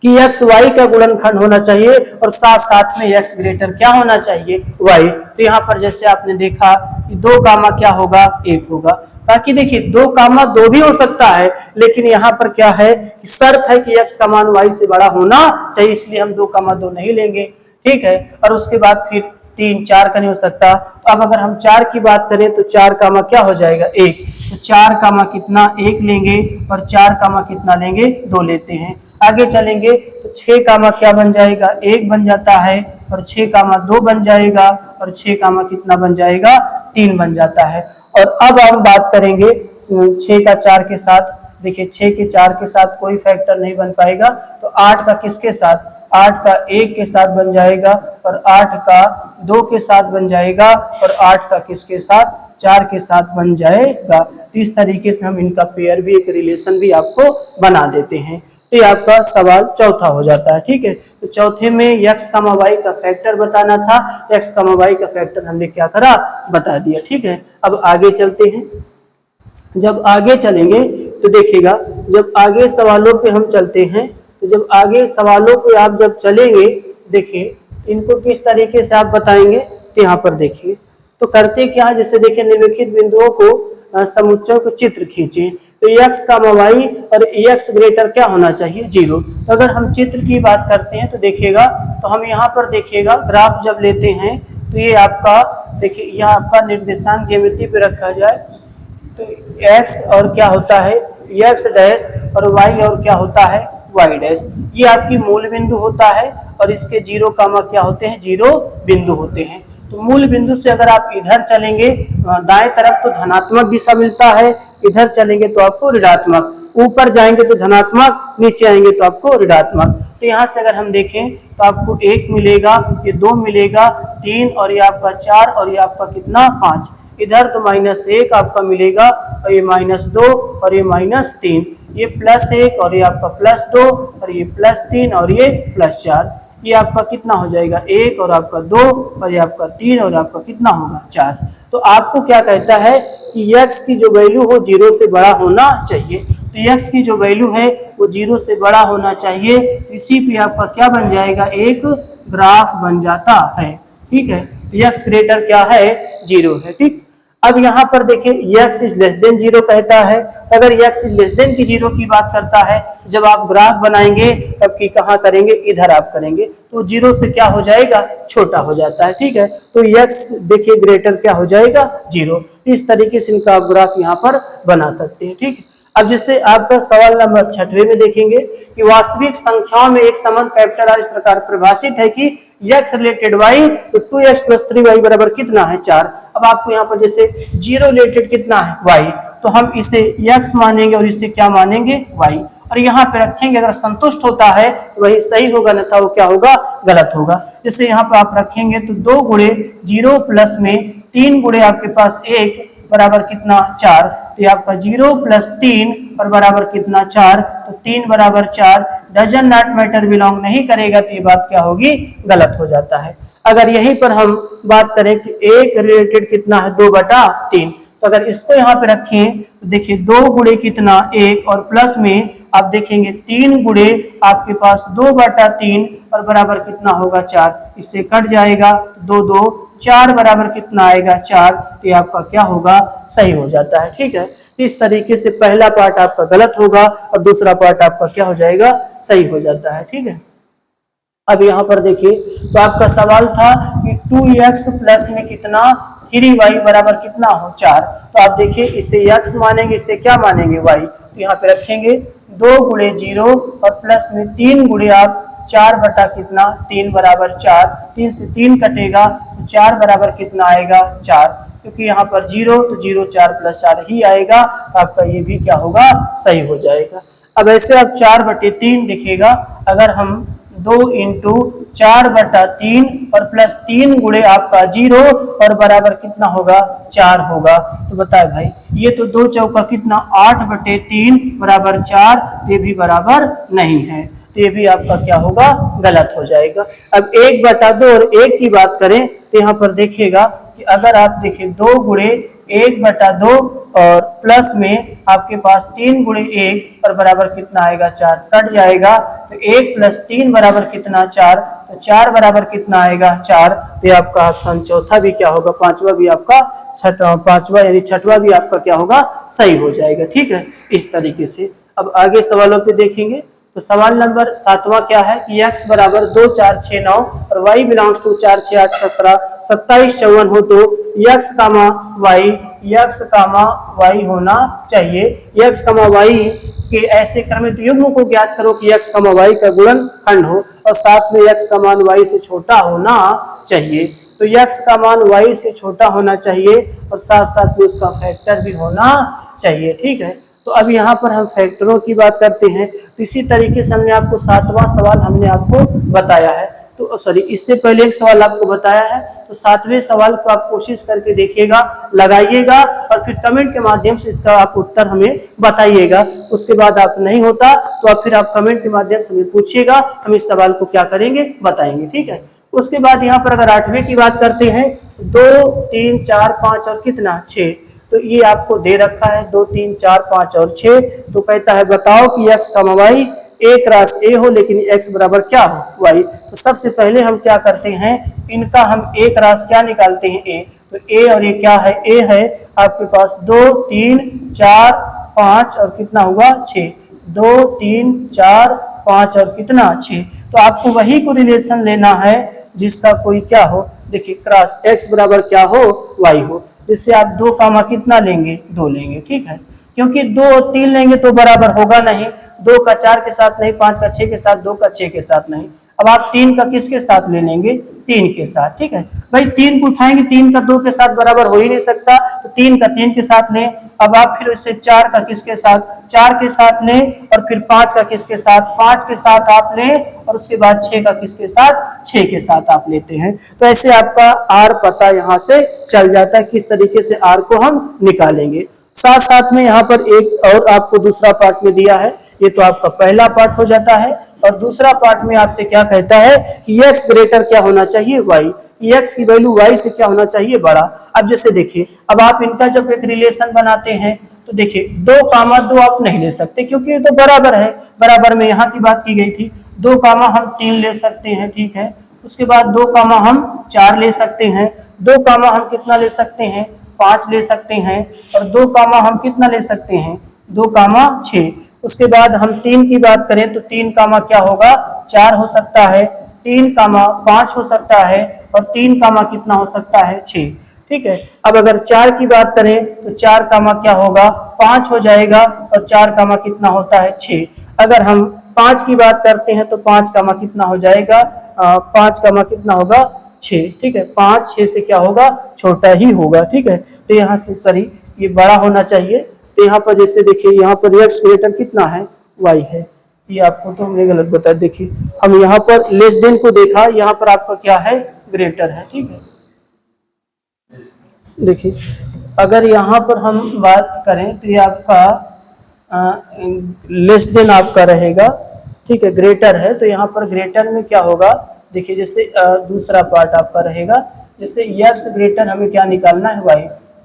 कि x y का गुणनखंड होना चाहिए और साथ साथ में x ग्रेटर क्या होना चाहिए, y। तो यहाँ पर जैसे आपने देखा कि 2 कामा क्या होगा, 1 होगा। बाकी देखिए 2 कामा 2 भी हो सकता है, लेकिन यहाँ पर क्या है कि शर्त है कि x का मान y से बड़ा होना चाहिए, इसलिए हम 2 कामा 2 नहीं लेंगे। ठीक है। और उसके बाद फिर 3 4 का नहीं हो सकता। अब अगर हम 4 की बात करें तो 4 कामा क्या हो जाएगा, 1। तो 4 कामा कितना, 1 लेंगे और 4 कामा कितना लेंगे, 2 लेते हैं। आगे चलेंगे तो 6 कामा क्या बन जाएगा, 1 बन जाता है और 6 कामा 2 बन जाएगा और 6 कामा कितना बन जाएगा, 3 बन जाता है। और अब हम बात करेंगे 6 का 4 के साथ। देखिए 6 के 4 के साथ कोई फैक्टर नहीं बन पाएगा, तो 8 का किसके साथ, 8 का 1 के साथ बन जाएगा और 8 का 2 के साथ बन जाएगा और 8 का किसके साथ, 4 के साथ बन जाएगा। तो इस तरीके से हम इनका पेयर भी, एक रिलेशन भी आपको बना देते हैं। तो ये आपका सवाल चौथा हो जाता है। ठीक है। तो चौथे में x कामा y का फैक्टर बताना था, x कामा y का फैक्टर हमने क्या करा, बता दिया। ठीक है। अब आगे चलते हैं। जब आगे चलेंगे तो देखिएगा, जब आगे सवालों पे हम चलते हैं, तो जब आगे सवालों पे आप जब चलेंगे, देखिए इनको किस तरीके से आप बताएंगे। तो यहाँ पर देखिए तो करते क्या, जैसे देखिए निम्नलिखित बिंदुओं को समुच्चयों को चित्र खींचे। तो x कामा y और x ग्रेटर क्या होना चाहिए, 0। तो अगर हम चित्र की बात करते हैं तो देखिएगा, तो हम यहाँ पर देखिएगा ग्राफ जब लेते हैं तो ये आपका देखिए, यहाँ आपका निर्देशांक ज्यामिति पे रखा जाए तो x और क्या होता है, x डैश और y और क्या होता है, y डैश। ये आपकी मूल बिंदु होता है और इसके 0 कामा क्या होते हैं, 0 बिंदु होते हैं। तो मूल बिंदु से अगर आप इधर चलेंगे दाएं तरफ तो धनात्मक दिशा मिलता है, इधर चलेंगे तो आपको ऋणात्मक, ऊपर जाएंगे तो धनात्मक, नीचे आएंगे तो आपको ऋणात्मक। तो यहाँ से अगर हम देखें तो आपको 1 मिलेगा, ये 2 मिलेगा, 3 और ये आपका 4 और ये आपका कितना, 5। इधर तो -1 आपका मिलेगा और ये -2 और ये -3, ये +1 और ये आपका +2 और ये +3 और ये +4। ये आपका कितना हो जाएगा, 1 और आपका 2 और ये आपका 3 और आपका कितना होगा, 4। तो आपको क्या कहता है कि x की जो वैल्यू हो 0 से बड़ा होना चाहिए। तो x की जो वैल्यू है वो 0 से बड़ा होना चाहिए। इसी पे आपका क्या बन जाएगा, एक ग्राफ बन जाता है। ठीक है। x ग्रेटर क्या है, 0 है। ठीक। अब यहाँ पर देखिए x इज लेस देन 0 कहता है। अगर x इज लेस देन की 0 की बात करता है, जब आप ग्राफ बनाएंगे तब की कहाँ करेंगे, इधर आप करेंगे, तो 0 से क्या हो जाएगा, छोटा हो जाता है। ठीक है। तो x देखिए ग्रेटर क्या हो जाएगा, 0। इस तरीके से इनका आप ग्राफ यहाँ पर बना सकते हैं। ठीक है। अब जैसे आपका सवाल नंबर 6 में देखेंगे कि वास्तविक संख्याओं में एक संबंध कैपिटल R इस प्रकार परिभाषित है कि x रिलेटेड y, तो 2x + 3y बराबर कितना है, 4। अब आपको यहाँ पर जैसे 0 रिलेटेड कितना है, y, तो हम इसे x मानेंगे और इसे क्या मानेंगे, y, और यहाँ पे रखेंगे। अगर संतुष्ट होता है तो वही सही होगा, अन्यथा वो क्या होगा, गलत होगा। जैसे यहाँ पर आप रखेंगे तो 2 गुणे 0 प्लस में 3 गुणे आपके पास 1 बराबर कितना, 4। तो आपका 0 + 3 और बराबर कितना, 4। तो 3 बराबर 4 डजन नॉट मैटर बिलोंग नहीं करेगा, तो ये बात क्या होगी, गलत हो जाता है। अगर यहीं पर हम बात करें कि 1 रिलेटेड कितना है, 2/3, तो अगर इसको यहाँ पे रखें तो देखिए 2 गुणे कितना, 1 और प्लस में आप देखेंगे 3 गुणे आपके पास 2/3 और बराबर कितना होगा, 4। इससे कट जाएगा 2 2 4 बराबर कितना आएगा, 4। तो ये आपका क्या होगा, सही हो जाता है। ठीक है। इस तरीके से पहला पार्ट आपका गलत होगा और दूसरा पार्ट आपका क्या हो जाएगा, सही हो जाता है। ठीक है, अब यहाँ पर देखिए, तो आपका सवाल था कि 2x प्लस में कितना 3y बराबर कितना हो 4। तो आप देखिए, इसे x मानेंगे, इसे क्या मानेंगे, y। तो यहाँ पे रखेंगे 2 गुणे 0 और प्लस में 3 गुणे आप 4 बटा कितना 3 बराबर 4। 3 से 3 कटेगा तो 4 बराबर कितना आएगा 4, क्योंकि यहाँ पर 0 तो 0 4 प्लस 4 ही आएगा। आपका ये भी क्या होगा, सही हो जाएगा। अब ऐसे अब 4/3 दिखेगा, अगर हम 2 इंटू 4/3 और प्लस 3 गुणे आपका 0 और बराबर कितना होगा 4 होगा। तो बताए भाई, ये तो 2 चौका कितना 8/3 बराबर 4, ये भी बराबर नहीं है, तो ये भी आपका क्या होगा, गलत हो जाएगा। अब 1/2 और 1 की बात करें तो यहाँ पर देखिएगा कि अगर आप देखें 2 गुणे 1/2 और प्लस में आपके पास 3 गुणे 1 और बराबर कितना आएगा 4, कट जाएगा तो 1 प्लस 3 बराबर कितना 4, तो 4 बराबर कितना आएगा 4। तो ये आपका ऑप्शन चौथा भी क्या होगा, पांचवा भी आपका पांचवा यानी छठवा भी आपका क्या होगा, सही हो जाएगा। ठीक है, इस तरीके से। अब आगे सवालों पे देखेंगे, तो सवाल नंबर 7वां क्या है कि x बराबर 2 4 6 9 और y बिलोंग्स टू 4 6 8 17 27 54 हो तो x कामा y होना चाहिए। x कामा y के ऐसे क्रमित युग्म को ज्ञात करो कि x कामा y का गुणनखंड हो और साथ में x का मान y से छोटा होना चाहिए। तो x का मान y से छोटा होना चाहिए और साथ साथ में उसका फैक्टर भी होना चाहिए। ठीक है, तो अब यहाँ पर हम फैक्टरों की बात करते हैं। तो इसी तरीके से हमने आपको 7वां सवाल हमने आपको बताया है, तो सॉरी इससे पहले एक सवाल आपको बताया है, तो 7वें सवाल को आप कोशिश करके देखिएगा, लगाइएगा और फिर कमेंट के माध्यम से इसका आप उत्तर हमें बताइएगा। उसके बाद आप नहीं होता तो आप फिर आप कमेंट के माध्यम से हमें पूछिएगा, हम इस सवाल को क्या करेंगे, बताएंगे। ठीक है, उसके बाद यहाँ पर अगर 8वें की बात करते हैं, 2 3 4 5 और कितना 6, तो ये आपको दे रखा है 2 3 4 5 और 6। तो कहता है बताओ कि x कामा y एक रास a हो लेकिन x बराबर क्या हो y। तो सबसे पहले हम क्या करते हैं, इनका हम एक रास क्या निकालते हैं a। तो a और ये क्या है, a है आपके पास 2 3 4 5 और कितना हुआ 6, 2 3 4 5 और कितना 6। तो आपको वही को रिलेशन लेना है जिसका कोई क्या हो, देखिए क्रॉस x बराबर क्या हो y हो, जिससे आप 2 कामा कितना लेंगे 2 लेंगे। ठीक है, क्योंकि 2 और 3 लेंगे तो बराबर होगा नहीं, 2 का 4 के साथ नहीं, 5 का 6 के साथ, 2 का 6 के साथ नहीं। अब आप 3 का किसके साथ ले लेंगे, 3 के साथ। ठीक है भाई, 3 को उठाएंगे, 3 का 2 के साथ बराबर हो ही नहीं सकता, तो 3 का 3 के साथ लें। अब आप फिर इससे 4 का किसके साथ, 4 के साथ लें और फिर 5 का किसके साथ, 5 के साथ आप लें और उसके बाद 6 का किसके साथ, 6 के साथ आप लेते हैं। तो ऐसे आपका आर पता यहाँ से चल जाता है किस तरीके से आर को हम निकालेंगे। साथ साथ में यहाँ पर एक और आपको दूसरा पार्ट में दिया है, ये तो आपका पहला पार्ट हो जाता है। और दूसरा पार्ट में आपसे क्या कहता है कि x ग्रेटर क्या होना चाहिए y, x की वैल्यू y से क्या होना चाहिए बड़ा। अब जैसे देखिए, अब आप इनका जब एक रिलेशन बनाते हैं तो देखिए 2 कामा 2 आप नहीं ले सकते क्योंकि ये तो बराबर है, बराबर में यहाँ की बात की गई थी। 2 कामा हम 3 ले सकते हैं, ठीक है। उसके बाद 2 कामा हम 4 ले सकते हैं, 2 कामा हम कितना ले सकते हैं 5 ले सकते हैं, और 2 कामा हम कितना ले सकते हैं 2 कामा 6। उसके बाद हम 3 की बात करें तो 3 कामा क्या होगा 4 हो सकता है, 3 कामा 5 हो सकता है, और 3 कामा कितना हो सकता है 6। ठीक है, अब अगर 4 की बात करें तो 4 कामा क्या होगा 5 हो जाएगा, और 4 कामा कितना होता है 6। अगर हम 5 की बात करते हैं तो 5 कामा कितना हो जाएगा 5 कामा कितना होगा 6। ठीक है, 5 6 से क्या होगा छोटा ही होगा। ठीक है, तो यहाँ से सॉरी ये बड़ा होना चाहिए। तो यहाँ पर जैसे देखिए यहाँ पर x ग्रेटर कितना है y है, ये आपको तो हमने गलत बताया। देखिए हम यहाँ पर लेस देन को देखा, यहाँ पर आपका क्या है ग्रेटर है। ठीक है, देखिए अगर यहाँ पर हम बात करें तो ये आपका लेस देन आपका रहेगा। ठीक है, ग्रेटर है तो यहाँ पर ग्रेटर में क्या होगा, देखिए जैसे दूसरा पार्ट आपका रहेगा, जैसे x ग्रेटर हमें क्या निकालना है y।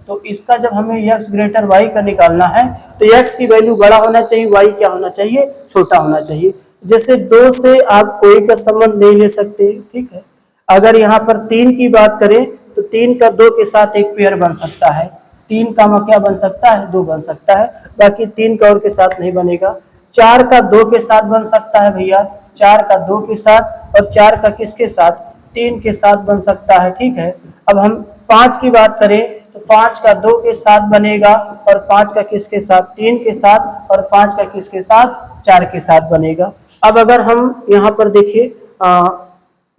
तो इसका जब हमें x ग्रेटर y का निकालना है तो x की वैल्यू बड़ा होना चाहिए, y क्या होना चाहिए छोटा होना चाहिए। जैसे 2 से आप कोई का संबंध नहीं ले सकते। ठीक है, अगर यहाँ पर 3 की बात करें तो 3 का 2 के साथ एक पेयर बन सकता है, 3 का क्या बन सकता है, 2 बन सकता है, बाकी 3 का और के साथ नहीं बनेगा। 4 का 2 के साथ बन सकता है भैया, 4 का 2 के साथ, और 4 का किसके साथ, 3 के साथ बन सकता है, ठीक है। अब हम 5 की बात करें तो 5 का 2 के साथ बनेगा, और 5 का किसके साथ, 3 के साथ, और 5 का किसके साथ, 4 के साथ बनेगा। अब अगर हम यहाँ पर देखिए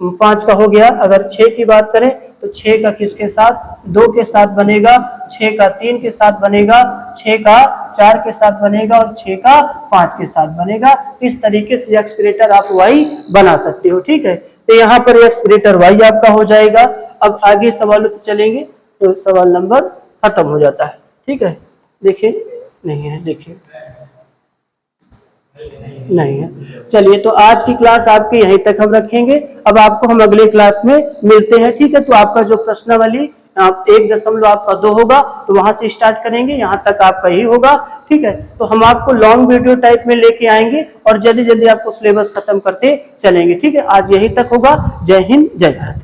5 का हो गया, अगर 6 की बात करें तो 6 का किसके साथ, 2 के साथ बनेगा, 6 का 3 के साथ बनेगा, 6 का 4 के साथ बनेगा, और 6 का 5 के साथ बनेगा। इस तरीके से एक्स ग्रेटर आप वाई बना सकते हो, ठीक है। तो यहाँ पर एक्स ग्रेटर वाई आपका हो जाएगा। अब आगे सवालों पे चलेंगे तो सवाल नंबर खत्म हो जाता है, ठीक है। देखिए नहीं है, देखिए नहीं है। चलिए, तो आज की क्लास आपकी यहीं तक हम रखेंगे। अब आपको हम अगले क्लास में मिलते हैं, ठीक है। तो आपका जो प्रश्नावली 1.2 होगा तो वहां से स्टार्ट करेंगे, यहाँ तक आपका ही होगा, ठीक है। तो हम आपको लॉन्ग वीडियो टाइप में लेके आएंगे और जल्दी जल्दी आपको सिलेबस खत्म करते चलेंगे, ठीक है। आज यहीं तक होगा। जय हिंद, जय भारत।